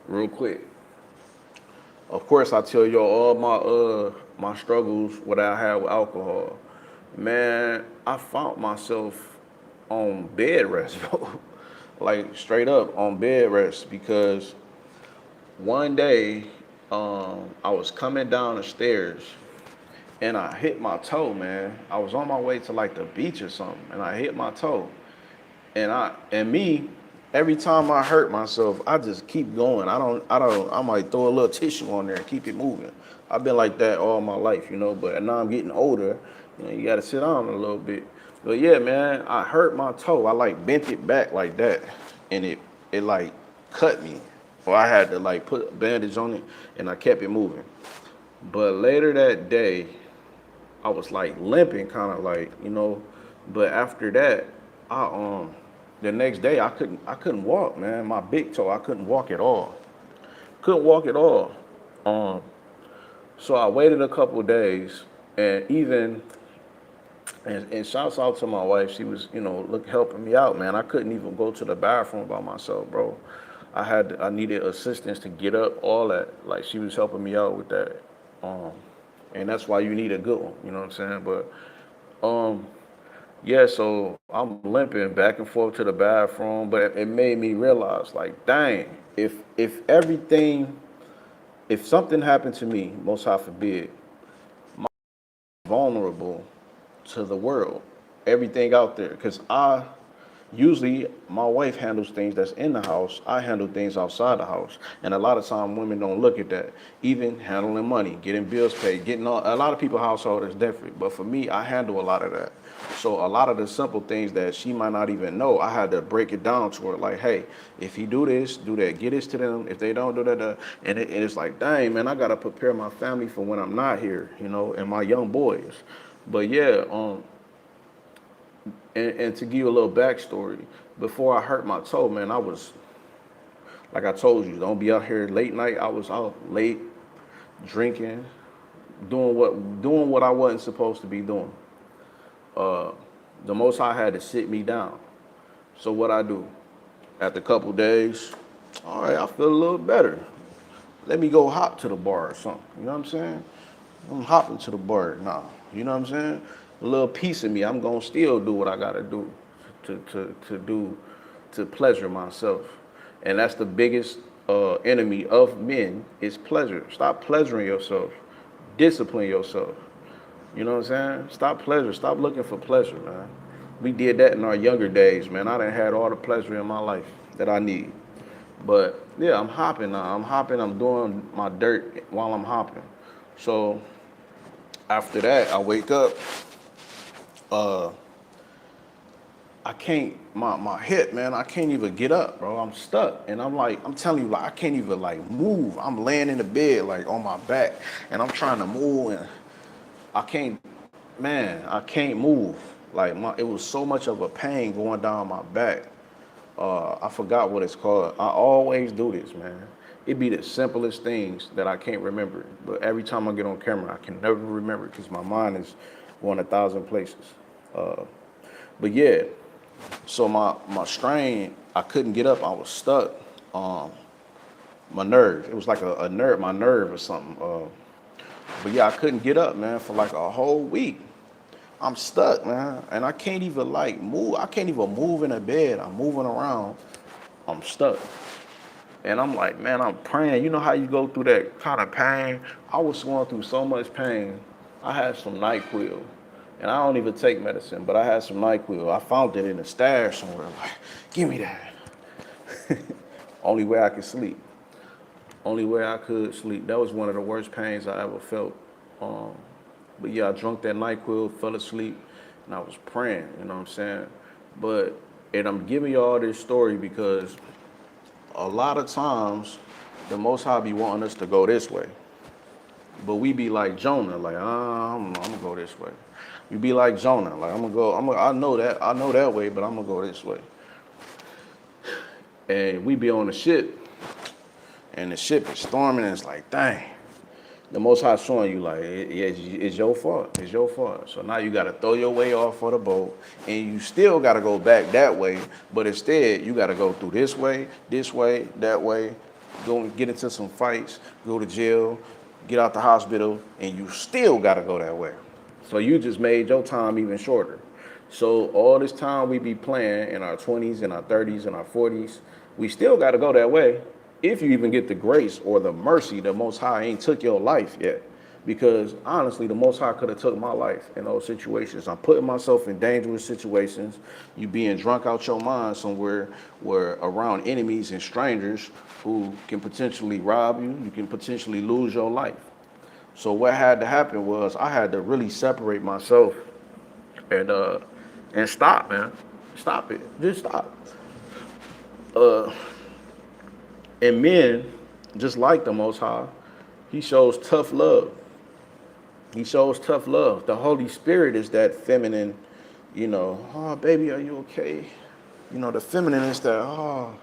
real quick. Of course, I tell y'all all my struggles, what I had with alcohol. Man, I found myself on bed rest, bro. Like straight up on bed rest because one day I was coming down the stairs and I hit my toe, man. I was on my way to like the beach or something, and I hit my toe. And every time I hurt myself, I just keep going. I might throw a little tissue on there and keep it moving. I've been like that all my life, you know, but now I'm getting older, you gotta sit down a little bit. But yeah, man, I hurt my toe. I like bent it back like that, and it like cut me. Or I had to like put a bandage on it, and I kept it moving. But later that day, I was like limping, kind of like, you know. But after that, I the next day I couldn't walk, man. My big toe, I couldn't walk at all. Couldn't walk at all. Um, so I waited a couple of days, and and shouts out to my wife. She was, helping me out, man. I couldn't even go to the bathroom by myself, bro. I needed assistance to get up, all that. Like she was helping me out with that. Um, and that's why you need a good one, you know what I'm saying? But um, yeah, so I'm limping back and forth to the bathroom, but it made me realize, like, dang, if something happened to me, most high forbid, vulnerable to the world, everything out there, because usually my wife handles things that's in the house. I handle things outside the house, and a lot of time women don't look at that. Even handling money, getting bills paid, getting all. A lot of people household is different, but for me, I handle a lot of that. So a lot of the simple things that she might not even know, I had to break it down to her. Like, hey, if he do this, do that. Get this to them. If they don't do that, and it's like, dang, man, I gotta prepare my family for when I'm not here, and my young boys. But yeah, and to give you a little backstory, before I hurt my toe, man, I was, like I told you, don't be out here late night. I was out late, drinking, doing what I wasn't supposed to be doing. Uh, the Most High had to sit me down. So what I do, after a couple days, all right, I feel a little better. Let me go hop to the bar or something. You know what I'm saying? I'm hopping to the bar now. You know what I'm saying? A little piece of me, I'm gonna still do what I gotta do to pleasure myself. And that's the biggest enemy of men is pleasure. Stop pleasuring yourself. Discipline yourself. You know what I'm saying? Stop pleasure. Stop looking for pleasure, man. We did that in our younger days, man. I done had all the pleasure in my life that I need. But yeah, I'm hopping now. I'm hopping. I'm doing my dirt while I'm hopping. So after that, I wake up. Uh, I can't. My hip, man. I can't even get up, bro. I'm stuck, and I'm telling you, like, I can't even like move. I'm laying in the bed, like on my back, and I'm trying to move, and I can't. Man, I can't move. Like it was so much of a pain going down my back. I forgot what it's called. I always do this, man. It be the simplest things that I can't remember. But every time I get on camera, I can never remember because my mind is going 1,000 places. Uh, but yeah, so my strain, I couldn't get up. I was stuck. My nerve, it was like a nerve, my nerve or something. But yeah, I couldn't get up, man, for like a whole week. I'm stuck, man, and I can't even like move. I can't even move in a bed. I'm moving around. I'm stuck. And I'm like, man, I'm praying. You know how you go through that kind of pain? I was going through so much pain. I had some NyQuil, and I don't even take medicine, but I had some NyQuil. I found it in a stash somewhere. I'm like, give me that. Only way I could sleep. Only way I could sleep. That was one of the worst pains I ever felt. But yeah, I drank that NyQuil, fell asleep, and I was praying, you know what I'm saying? And I'm giving you all this story because a lot of times the Most High be wanting us to go this way. But we be like Jonah, like, I'm gonna go this way. We be like Jonah, like, I know that way, but I'm gonna go this way. And we be on the ship, and the ship is storming, and it's like, dang. The Most High showing you like, it's your fault. It's your fault. So now you got to throw your way off of the boat, and you still got to go back that way. But instead, you got to go through this way, that way, go and get into some fights, go to jail, get out the hospital, and you still gotta go that way. So you just made your time even shorter. So all this time we be playing in our 20s, in our 30s, in our 40s, we still gotta go that way if you even get the grace or the mercy the Most High ain't took your life yet. Because honestly, the Most High could have took my life in those situations. I'm putting myself in dangerous situations. You being drunk out your mind somewhere where around enemies and strangers who can potentially rob you. You can potentially lose your life. So what had to happen was I had to really separate myself and stop, man. Stop it. Just stop. And men, just like the Most High, he shows tough love. He shows tough love. The Holy Spirit is that feminine, oh, baby, are you okay? The feminine is that,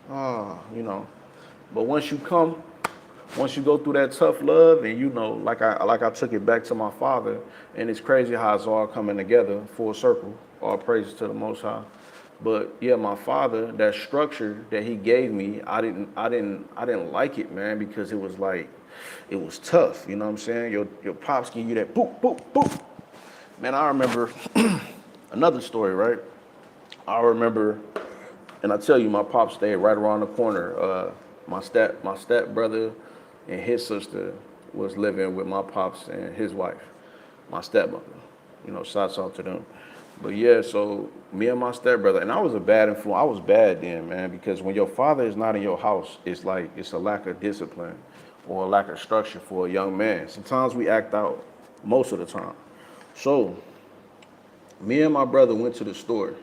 But once you go through that tough love and, like I took it back to my father, and it's crazy how it's all coming together, full circle, all praises to the Most High. But yeah, my father, that structure that he gave me, I didn't like it, man, because it was like, it was tough, you know what I'm saying? Your pops give you that boop, boop, boop. Man, I remember another story, right? I remember, and I tell you, my pops stayed right around the corner. My step brother and his sister was living with my pops and his wife, my stepmother. Shouts out to them. But yeah, so me and my stepbrother, and I was a bad influence. I was bad then, man, because when your father is not in your house, it's like it's a lack of discipline or a lack of structure for a young man. Sometimes we act out, most of the time. So me and my brother went to the store,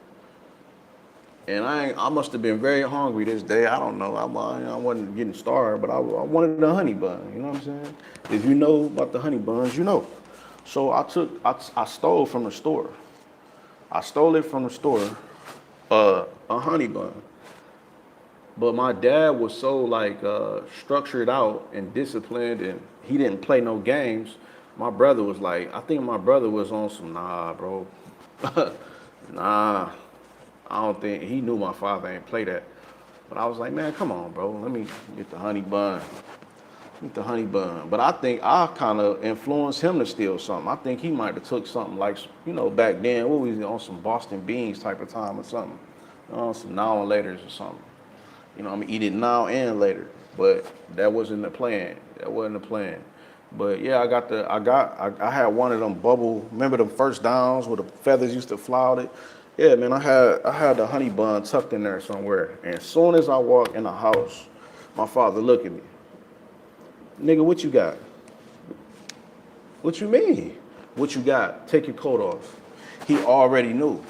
and I must have been very hungry this day. I don't know. I wasn't getting starved, but I wanted a honey bun. You know what I'm saying? If you know about the honey buns, you know. So I stole from the store. I stole it from the store, a honey bun. But my dad was so structured out and disciplined, and he didn't play no games. My brother was like, I think my brother was on some, nah, bro. Nah, I don't think, he knew my father ain't play that. But I was like, man, come on, bro. Let me get the honey bun. But I think I kind of influenced him to steal something. I think he might have took something like, back then, what was it, on some Boston beans type of time or something. Some now and laters or something. Eat it now and later. But that wasn't the plan. But yeah, I had one of them bubble, remember the first downs where the feathers used to fly out it? Yeah, man, I had the honey bun tucked in there somewhere. And as soon as I walked in the house, my father looked at me. Nigga, what you got? What you mean? What you got? Take your coat off. He already knew.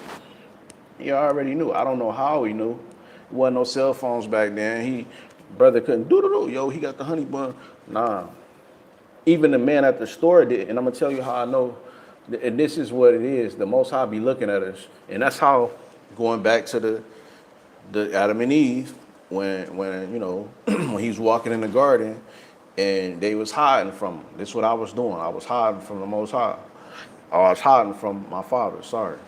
I don't know how he knew. There wasn't no cell phones back then. Brother couldn't do. Yo, he got the honey bun. Nah. Even the man at the store did. And I'm going to tell you how I know. And this is what it is. The Most High be looking at us. And that's how, going back to the Adam and Eve, when when he was walking in the garden, and they was hiding from him. This is what I was doing. I was hiding from the Most High. I was hiding from my father, sorry.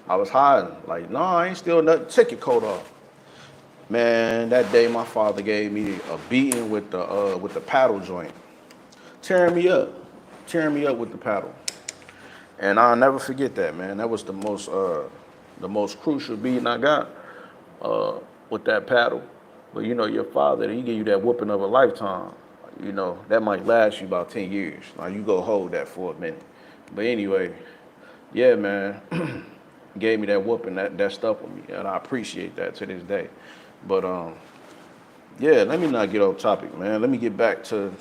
I was hiding, like, no, I ain't stealing nothing. Take your coat off. Man, that day my father gave me a beating with the paddle joint. Tearing me up with the paddle. And I'll never forget that, man. That was the most crucial beating I got with that paddle. But your father, he give you that whooping of a lifetime. That might last you about 10 years. Now you go hold that for a minute. But anyway, yeah, man, gave me that whooping, that stuck with me. And I appreciate that to this day. But yeah, let me not get off topic, man. Let me get back to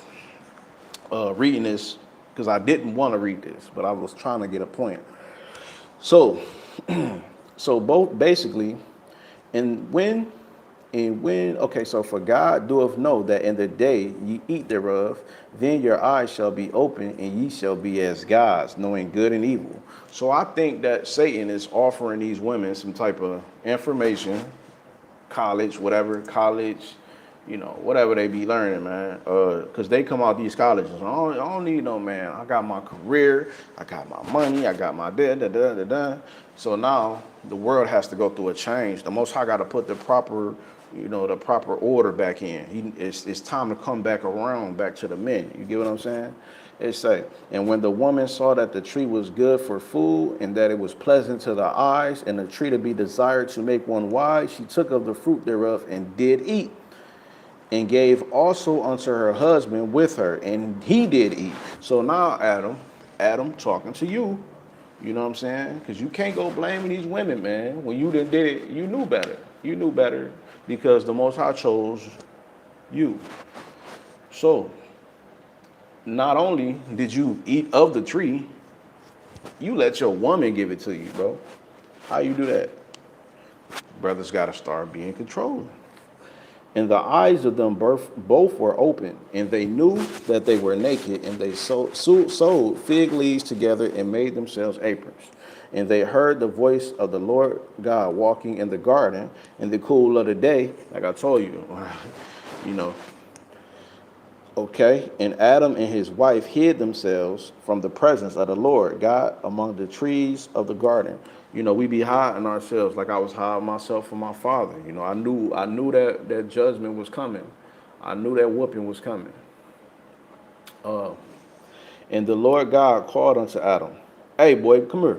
reading this, because I didn't want to read this, but I was trying to get a point. So both basically, so for God doeth know that in the day ye eat thereof, then your eyes shall be open, and ye shall be as gods, knowing good and evil. So I think that Satan is offering these women some type of information, college, you know, whatever they be learning, man. Cause they come out these colleges. I don't need no man. I got my career, I got my money, I got my da da da da da. So now the world has to go through a change. The Most High got to put the proper, you know, the proper order back in. It's time to come back around, back to the men. You get what I'm saying? It say, and when the woman saw that the tree was good for food, and that it was pleasant to the eyes, and the tree to be desired to make one wise, she took of the fruit thereof and did eat, and gave also unto her husband with her, and he did eat. So now Adam talking to you, you know what I'm saying? Because you can't go blaming these women, man. When you done did it, you knew better. You knew better because the Most High chose you. So not only did you eat of the tree, you let your woman give it to you, bro. How you do that? Brothers got to start being controlled. And the eyes of them both were open, and they knew that they were naked, and they sewed fig leaves together and made themselves aprons. And they heard the voice of the Lord God walking in the garden in the cool of the day, like I told you, you know. Okay, and Adam and his wife hid themselves from the presence of the Lord God among the trees of the garden. You know, we be hiding ourselves like I was hiding myself from my father. You know, I knew that judgment was coming. I knew that whooping was coming. And the Lord God called unto Adam, "Hey, boy, come here,"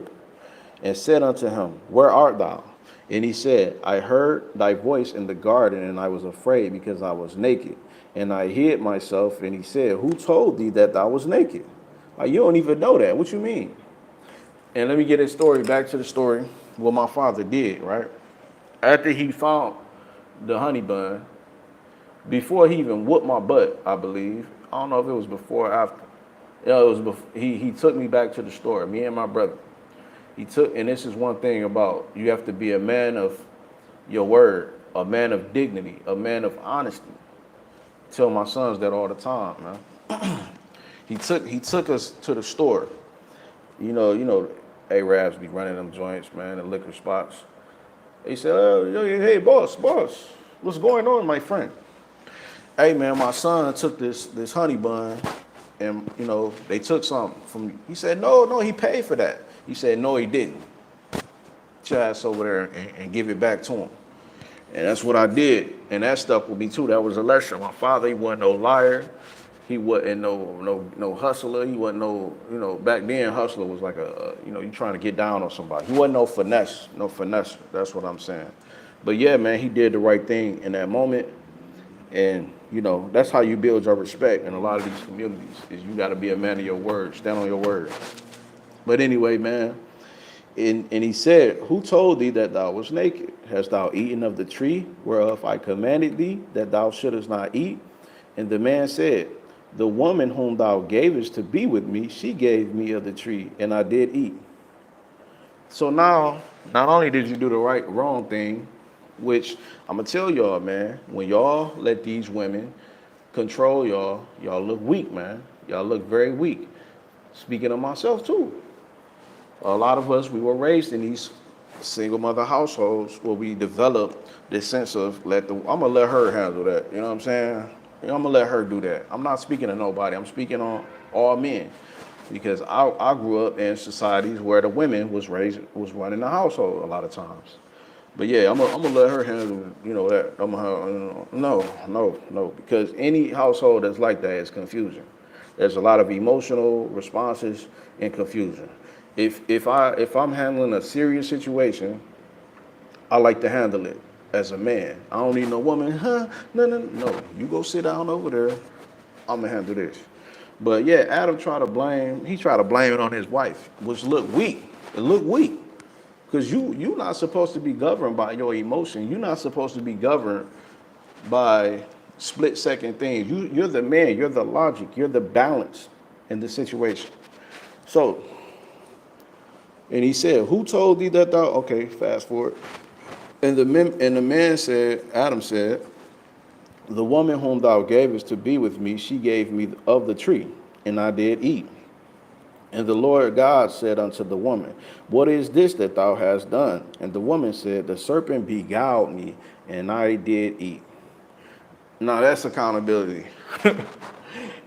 and said unto him, "Where art thou?" And he said, "I heard thy voice in the garden, and I was afraid because I was naked, and I hid myself." And he said, "Who told thee that thou was naked?" Like, you don't even know that. What you mean? And let me get this story back to the story, what my father did, right? After he found the honey bun, before he even whooped my butt, I believe. I don't know if it was before or after. Yeah, it was before. He took me back to the store, me and my brother. And this is one thing about, you have to be a man of your word, a man of dignity, a man of honesty. I tell my sons that all the time, man. He took us to the store. You know, Arabs be running them joints, man, the liquor spots. He said, "Hey, boss, what's going on, my friend?" "Hey, man, my son took this honey bun, and you know they took something from me." He said, "No, he paid for that." He said, "No, he didn't. Get your ass over there and give it back to him." And that's what I did. And that stuff with me too. That was a lesson. My father, he wasn't no liar. He wasn't no hustler. He wasn't no, back then hustler was like you trying to get down on somebody. He wasn't no finesse. That's what I'm saying. But yeah, man, he did the right thing in that moment. And, that's how you build your respect in a lot of these communities, is you got to be a man of your word, stand on your word. But anyway, man, and he said, "Who told thee that thou was naked? Hast thou eaten of the tree whereof I commanded thee that thou shouldest not eat?" And the man said, "The woman whom thou gavest to be with me, she gave me of the tree, and I did eat." So now, not only did you do the wrong thing, which I'm gonna tell y'all, man, when y'all let these women control y'all look weak, man. Y'all look very weak. Speaking of myself too. A lot of us, we were raised in these single mother households where we developed this sense of I'm gonna let her handle that. You know what I'm saying? I'm gonna let her do that. I'm not speaking to nobody. I'm speaking on all men, because I grew up in societies where the women was running the household a lot of times. But yeah, I'm gonna let her handle that. No, because any household that's like that is confusion. There's a lot of emotional responses and confusion. If I'm handling a serious situation, I like to handle it as a man. I don't need no woman. No. You go sit down over there. I'm gonna handle this. But yeah, Adam tried to blame it on his wife, which looked weak. It looked weak. Because you're not supposed to be governed by your emotion. You're not supposed to be governed by split-second things. You're the man. You're the logic. You're the balance in the situation. So, and he said, "Who told thee that thou?" Okay, fast forward. And the man said, Adam said, "The woman whom thou gavest to be with me, she gave me of the tree, and I did eat." And the Lord God said unto the woman, "What is this that thou hast done?" And the woman said, "The serpent beguiled me, and I did eat." No, that's accountability.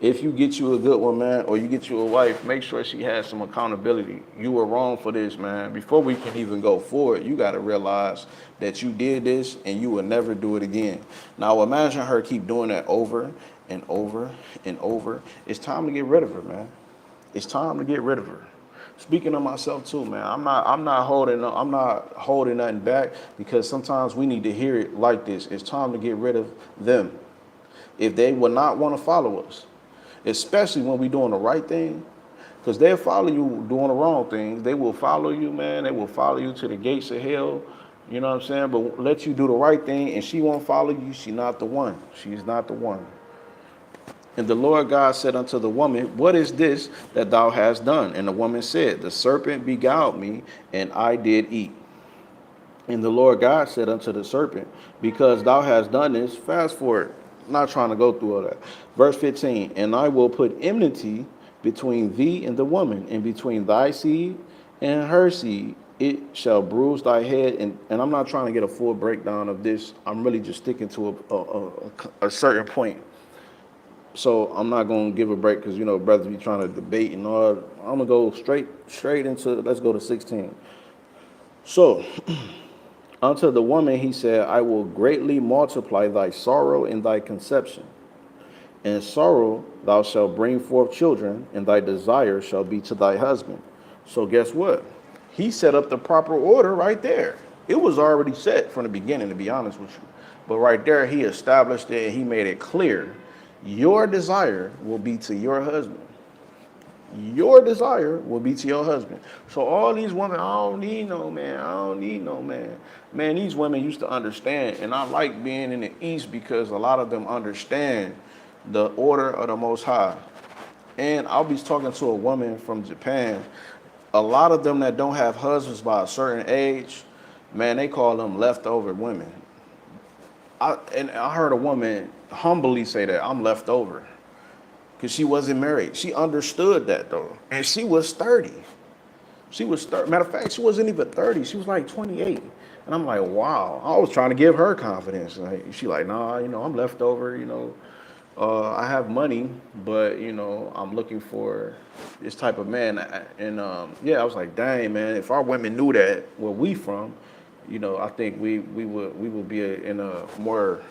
If you get you a good one, man, or you get you a wife, make sure she has some accountability. You were wrong for this, man. Before we can even go forward, you got to realize that you did this and you will never do it again. Now, imagine her keep doing that over and over and over. It's time to get rid of her, man. It's time to get rid of her. Speaking of myself too, man, I'm not holding nothing back, because sometimes we need to hear it like this. It's time to get rid of them. If they will not want to follow us, especially when we doing the right thing, because they'll follow you doing the wrong things. They will follow you, man. They will follow you to the gates of hell. You know what I'm saying? But let you do the right thing and she won't follow you. She's not the one. She's not the one. And the Lord God said unto the woman, what is this that thou hast done? And the woman said, the serpent beguiled me, and I did eat. And the Lord God said unto the serpent, because thou hast done this, fast forward, I'm not trying to go through all that. Verse 15, and I will put enmity between thee and the woman, and between thy seed and her seed. It shall bruise thy head. And I'm not trying to get a full breakdown of this. I'm really just sticking to a certain point. So I'm not going to give a break because, you know, brothers be trying to debate and all. I'm going to go straight into, let's go to 16. So unto the woman he said, I will greatly multiply thy sorrow and thy conception. In sorrow thou shalt bring forth children, and thy desire shall be to thy husband. So guess what? He set up the proper order right there. It was already set from the beginning, to be honest with you. But right there, he established it and he made it clear. Your desire will be to your husband. Your desire will be to your husband. So all these women, I don't need no man. I don't need no man. Man, these women used to understand. And I like being in the East because a lot of them understand the order of the Most High. And I'll be talking to a woman from Japan. A lot of them that don't have husbands by a certain age, man, they call them leftover women. I heard a woman humbly say that, I'm left over, because she wasn't married. She understood that though, and she was 30. She was 30. Matter of fact, she wasn't even 30. She was like 28. And I'm like, wow. I was trying to give her confidence. Like, she like, nah, you know, I'm left over. You know, I have money, but you know, I'm looking for this type of man. And yeah, I was like, dang, man, if our women knew that where we from, you know, I think we would be in a more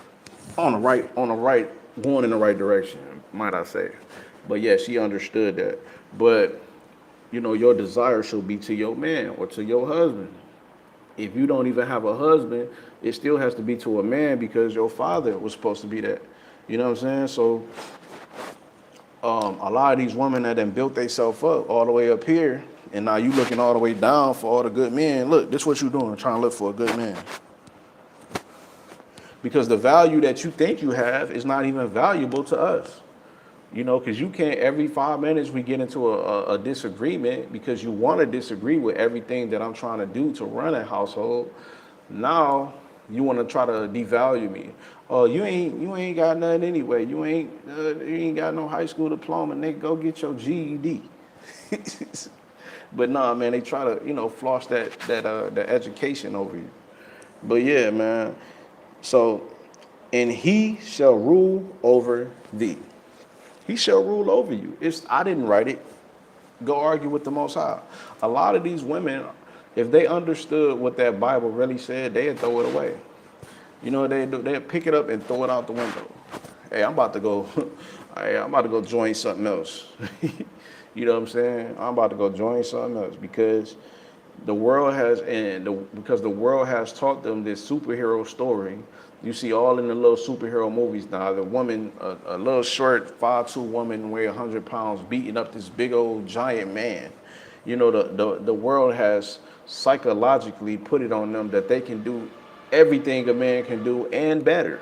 on the right going in the right direction, might I say. But yeah, she understood that. But you know, your desire should be to your man or to your husband. If you don't even have a husband, it still has to be to a man, because your father was supposed to be that. You know what I'm saying? So a lot of these women that done built themselves up all the way up here, and now you looking all the way down for all the good men. Look, this is what you doing, trying to look for a good man. Because the value that you think you have is not even valuable to us. You know, because you can't, every 5 minutes we get into a disagreement because you want to disagree with everything that I'm trying to do to run a household. Now you want to try to devalue me. Oh, you ain't got nothing anyway. You ain't got no high school diploma. Nigga, go get your GED. But nah, man, they try to, you know, floss that education over you. But yeah, man. So, and he shall rule over thee. He shall rule over you. I didn't write it. Go argue with the Most High. A lot of these women, if they understood what that Bible really said, they'd throw it away. You know what they do? They'd pick it up and throw it out the window. Hey, I'm about to go join something else. You know what I'm saying? I'm about to go join something else, because the world has taught them this superhero story. You see all in the little superhero movies now, the woman, a little short 5'2" woman weigh 100 pounds beating up this big old giant man. You know, the world has psychologically put it on them that they can do everything a man can do and better.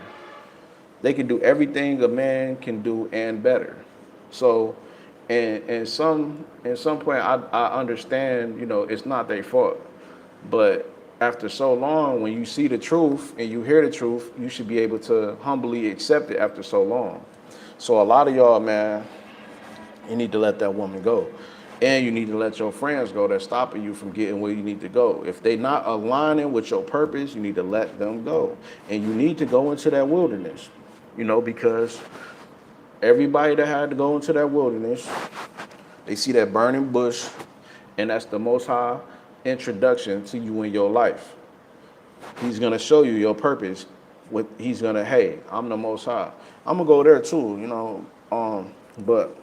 They can do everything a man can do and better. So, and some point I understand, you know, it's not their fault. But after so long, when you see the truth and you hear the truth, you should be able to humbly accept it after so long. So a lot of y'all, man, you need to let that woman go. And you need to let your friends go that's stopping you from getting where you need to go. If they're not aligning with your purpose, you need to let them go. And you need to go into that wilderness. because everybody that had to go into that wilderness, they see that burning bush, and that's the Most High introduction to you in your life. He's gonna show you your purpose. He's gonna, hey, I'm the Most High. I'm gonna go there too, but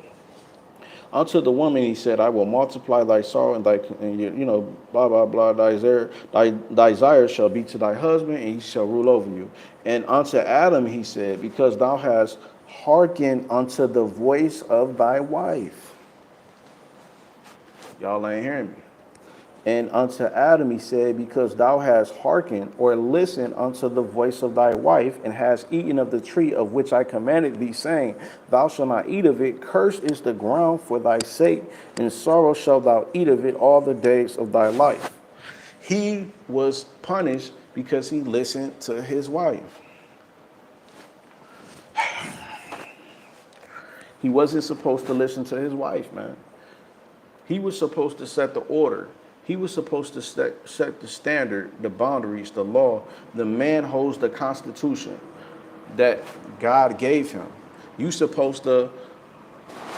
unto the woman he said, I will multiply thy sorrow and blah blah blah. Thy desire shall be to thy husband, and he shall rule over you. And unto Adam he said, because thou hast hearkened unto the voice of thy wife. Y'all ain't hearing me. And unto Adam he said, because thou hast hearkened or listened unto the voice of thy wife, and hast eaten of the tree of which I commanded thee, saying, thou shalt not eat of it. Cursed is the ground for thy sake, and sorrow shalt thou eat of it all the days of thy life. He was punished because he listened to his wife. He wasn't supposed to listen to his wife, man. He was supposed to set the order. He was supposed to set the standard, the boundaries, the law. The man holds the constitution that God gave him. You supposed to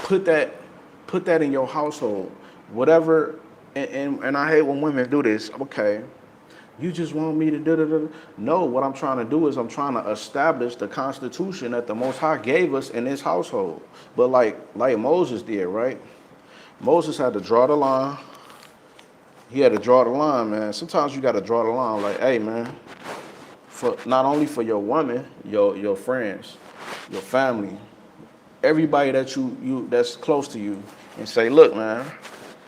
put that in your household. Whatever, and I hate when women do this. Okay, you just want me to do. No, what I'm trying to do is I'm trying to establish the constitution that the Most High gave us in this household. But like Moses did, right? Moses had to draw the line. He had to draw the line, man. Sometimes you got to draw the line, like, hey, man, for not only for your woman, your friends, your family, everybody that you that's close to you, and say, look, man,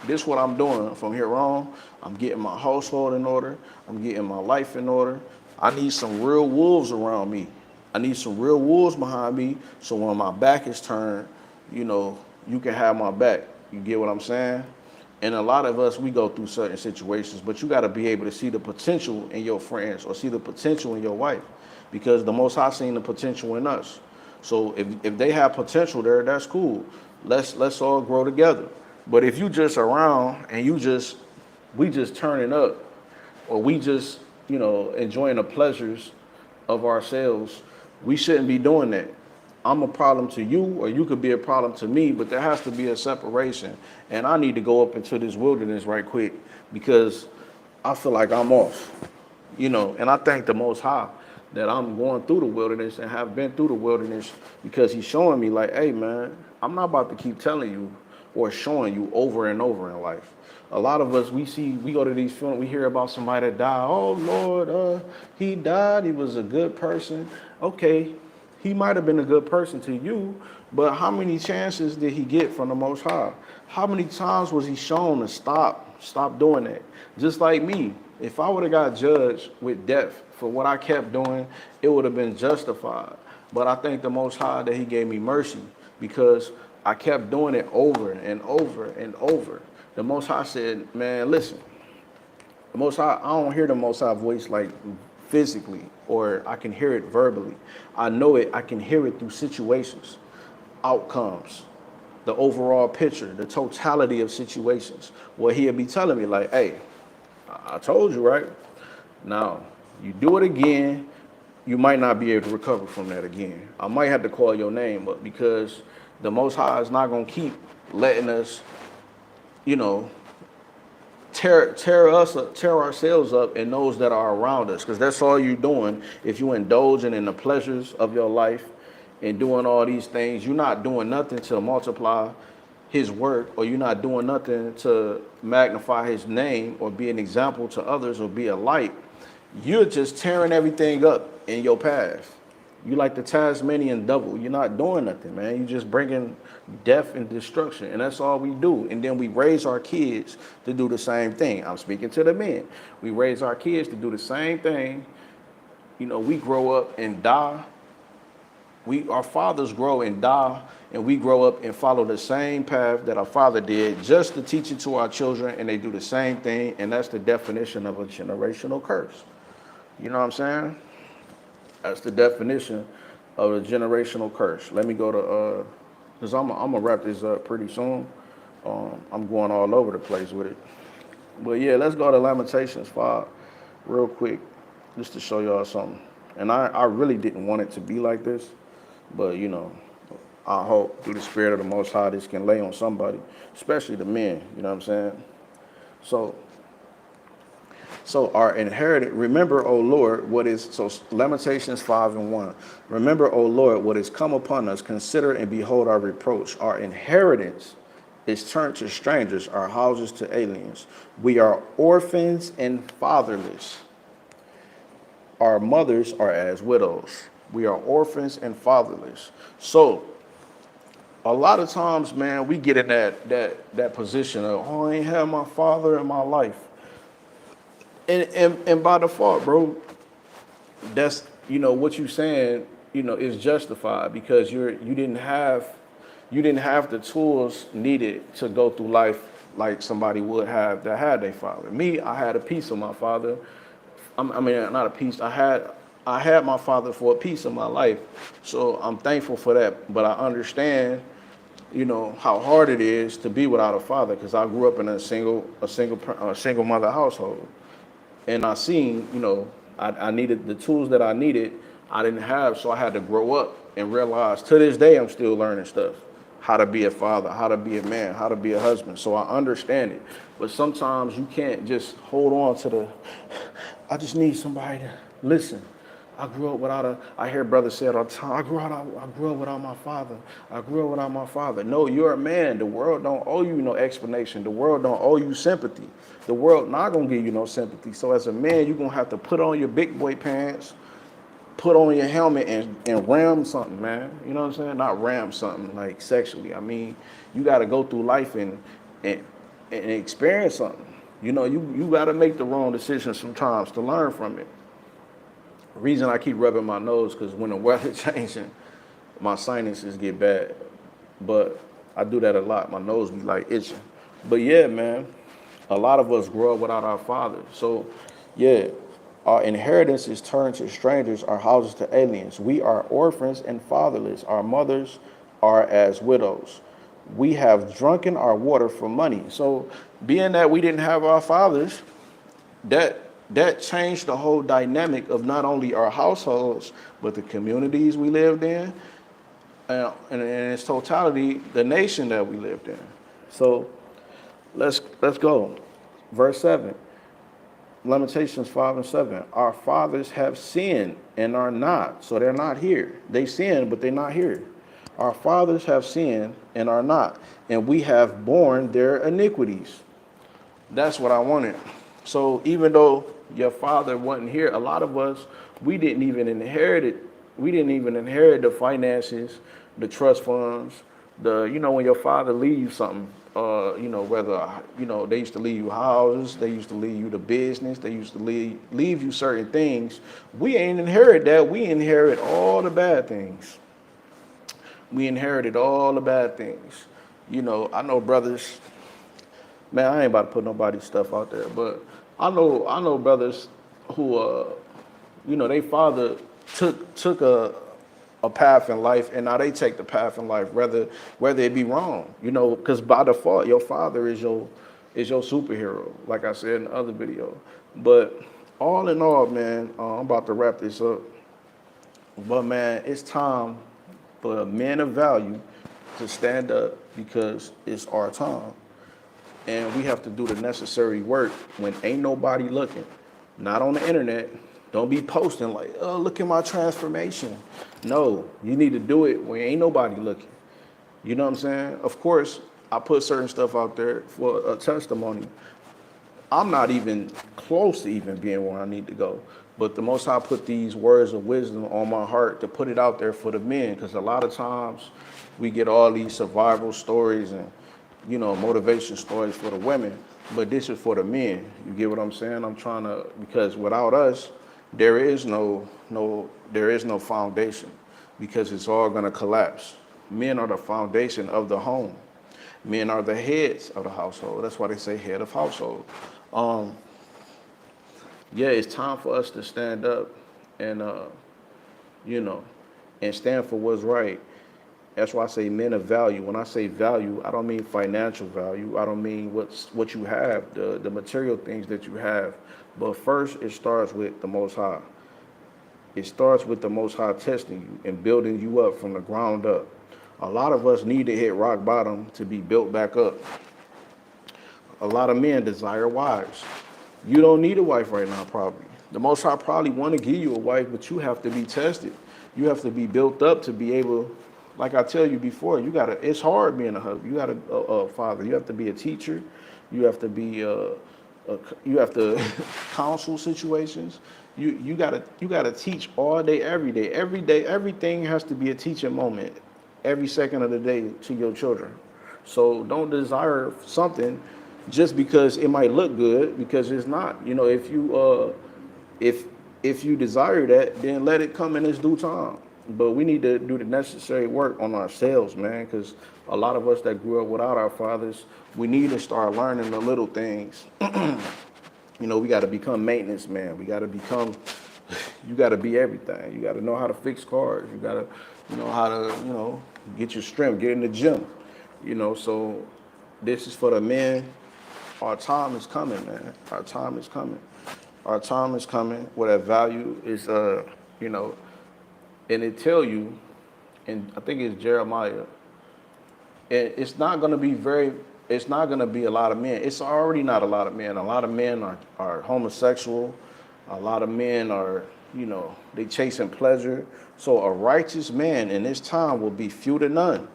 this is what I'm doing from here on. I'm getting my household in order. I'm getting my life in order. I need some real wolves around me. I need some real wolves behind me, so when my back is turned, you can have my back. You get what I'm saying? And a lot of us, we go through certain situations, but you got to be able to see the potential in your friends or see the potential in your wife, because the Most High seen the potential in us. So if they have potential there, that's cool. Let's all grow together. But if you just around and we just turning up, or we just, enjoying the pleasures of ourselves, we shouldn't be doing that. I'm a problem to you, or you could be a problem to me, but there has to be a separation. And I need to go up into this wilderness right quick, because I feel like I'm off, and I thank the Most High that I'm going through the wilderness and have been through the wilderness, because he's showing me like, hey, man, I'm not about to keep telling you or showing you over and over in life. A lot of us, we go to these films, we hear about somebody that died. Oh, Lord, he died. He was a good person. Okay. He might have been a good person to you, but how many chances did he get from the Most High? How many times was he shown to stop doing that? Just like me, if I would have got judged with death for what I kept doing, it would have been justified. But I thank the Most High that he gave me mercy, because I kept doing it over and over and over. The Most High said, man, listen, the Most High, I don't hear the Most High voice like physically, or I can hear it verbally. I know it, I can hear it through situations, outcomes, the overall picture, the totality of situations, where he'll be telling me like, hey, I told you, right? Now, you do it again, you might not be able to recover from that again. I might have to call your name up, because the Most High is not going to keep letting us, tear ourselves up and those that are around us, because that's all you're doing. If you indulging in the pleasures of your life and doing all these things, you're not doing nothing to multiply his work, or you're not doing nothing to magnify his name or be an example to others or be a light. You're just tearing everything up in your path. You like the Tasmanian devil. You're not doing nothing, man. You're just bringing death and destruction, and that's all we do. And then we raise our kids to do the same thing. I'm speaking to the men. We raise our kids to do the same thing. We grow up and die. Our fathers grow and die, and we grow up and follow the same path that our father did, just to teach it to our children, and they do the same thing, and that's the definition of a generational curse. You know what I'm saying? That's the definition of a generational curse. Let me go to, because I'm going to wrap this up pretty soon. I'm going all over the place with it. But yeah, let's go to Lamentations 5 real quick, just to show y'all something. And I really didn't want it to be like this, But I hope through the spirit of the Most High this can lay on somebody, especially the men. You know what I'm saying? So our inherited, remember, O Lord, so Lamentations 5:1. Remember, O Lord, what is come upon us, consider and behold our reproach. Our inheritance is turned to strangers, our houses to aliens. We are orphans and fatherless. Our mothers are as widows. We are orphans and fatherless. So a lot of times, man, we get in that position of, oh, I ain't had my father in my life. And by default, bro, that's what you saying, is justified because you didn't have the tools needed to go through life like somebody would have that had their father. Me, I had a piece of my father. I mean, not a piece. I had my father for a piece of my life, so I'm thankful for that. But I understand, how hard it is to be without a father because I grew up in a single mother household. And I seen, I needed the tools that I needed, I didn't have, so I had to grow up and realize to this day I'm still learning stuff. How to be a father, how to be a man, how to be a husband. So I understand it. But sometimes you can't just hold on to I just need somebody to listen. I grew up without I hear brothers say it all the time, I grew up without my father. I grew up without my father. No, you're a man. The world don't owe you no explanation. The world don't owe you sympathy. The world not gonna give you no sympathy. So as a man, you're gonna have to put on your big boy pants, put on your helmet and ram something, man. You know what I'm saying? Not ram something like sexually. I mean, you gotta go through life and experience something. You gotta make the wrong decisions sometimes to learn from it. The reason I keep rubbing my nose because when the weather changing, my sinuses get bad. But I do that a lot. My nose be like itching. But yeah, man, a lot of us grow up without our fathers. So yeah, our inheritance is turned to strangers, our houses to aliens. We are orphans and fatherless. Our mothers are as widows. We have drunken our water for money. So being that we didn't have our fathers, that changed the whole dynamic of not only our households, but the communities we lived in, and in its totality, the nation that we lived in. So let's go. Verse 7, Lamentations 5:7. Our fathers have sinned and are not, so they're not here. They sinned, but they're not here. Our fathers have sinned and are not, and we have borne their iniquities. That's what I wanted. So even though your father wasn't here, a lot of us, we didn't even inherit it. We didn't even inherit the finances, the trust funds, when your father leaves you something, whether, they used to leave you houses, they used to leave you the business, they used to leave you certain things. We ain't inherit that. We inherit all the bad things. We inherited all the bad things. I know brothers, man, I ain't about to put nobody's stuff out there, but I know brothers who, they father took a path in life, and now they take the path in life, whether it be wrong, because by default, your father is your superhero, like I said in the other video. But all in all, man, I'm about to wrap this up. But man, it's time for men of value to stand up because it's our time. And we have to do the necessary work when ain't nobody looking. Not on the internet. Don't be posting like, oh, look at my transformation. No, you need to do it when ain't nobody looking. You know what I'm saying? Of course, I put certain stuff out there for a testimony. I'm not even close to even being where I need to go. But the Most High put these words of wisdom on my heart to put it out there for the men. Because a lot of times we get all these survival stories and motivation stories for the women, but this is for the men. You get what I'm saying? I'm trying to, because without us, there is no foundation, because it's all gonna collapse. Men are the foundation of the home. Men are the heads of the household. That's why they say head of household. Yeah, it's time for us to stand up and and stand for what's right. That's why I say men of value. When I say value, I don't mean financial value. I don't mean what you have, the material things that you have. But first, it starts with the Most High. It starts with the Most High testing you and building you up from the ground up. A lot of us need to hit rock bottom to be built back up. A lot of men desire wives. You don't need a wife right now, probably. The Most High probably want to give you a wife, but you have to be tested. You have to be built up to be able, like I tell you before, you gotta. It's hard being a husband. You gotta a father. You have to be a teacher. You have to be you have to counsel situations. You gotta teach all day, every day. Every day, everything has to be a teaching moment, every second of the day to your children. So don't desire something just because it might look good, because it's not. You know, if you desire that, then let it come in its due time. But we need to do the necessary work on ourselves, man, because a lot of us that grew up without our fathers, we need to start learning the little things. You know, we got to become maintenance man. We got to become, you got to be everything. You got to know how to fix cars. You got to, know how to, get your strength, get in the gym. So this is for the men. Our time is coming, man. Our time is coming. Our time is coming. Where that value is, and it tell you, and I think it's Jeremiah, and it's not going to be it's not going to be a lot of men. It's already not a lot of men. A lot of men are homosexual. A lot of men are, they chasing pleasure. So a righteous man in this time will be few to none,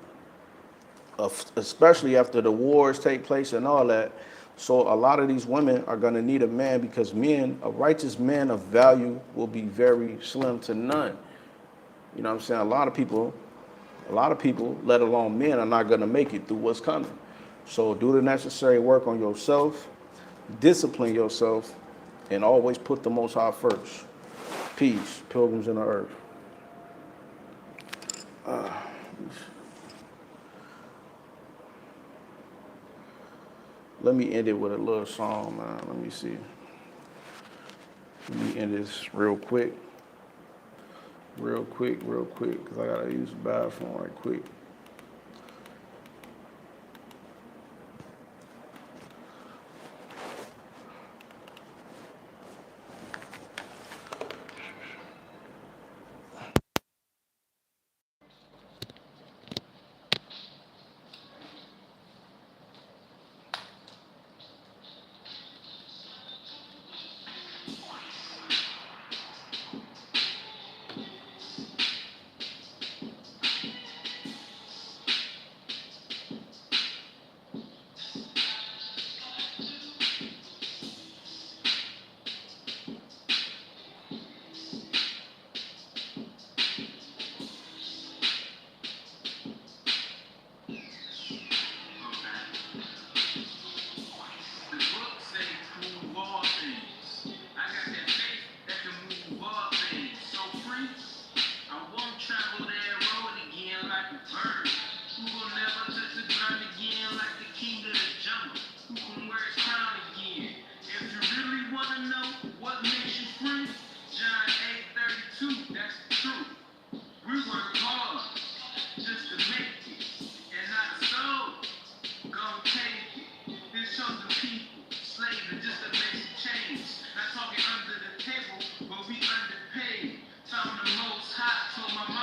especially after the wars take place and all that. So a lot of these women are going to need a man, because a righteous man of value will be very slim to none. You know what I'm saying? A lot of people, let alone men, are not going to make it through what's coming. So do the necessary work on yourself, discipline yourself, and always put the Most High first. Peace, pilgrims in the earth. Let me end it with a little song, man. Let me see. Let me end this real quick. Real quick, because I got to use the bathroom right quick. But we underpaid. Found the most hot, told my mom.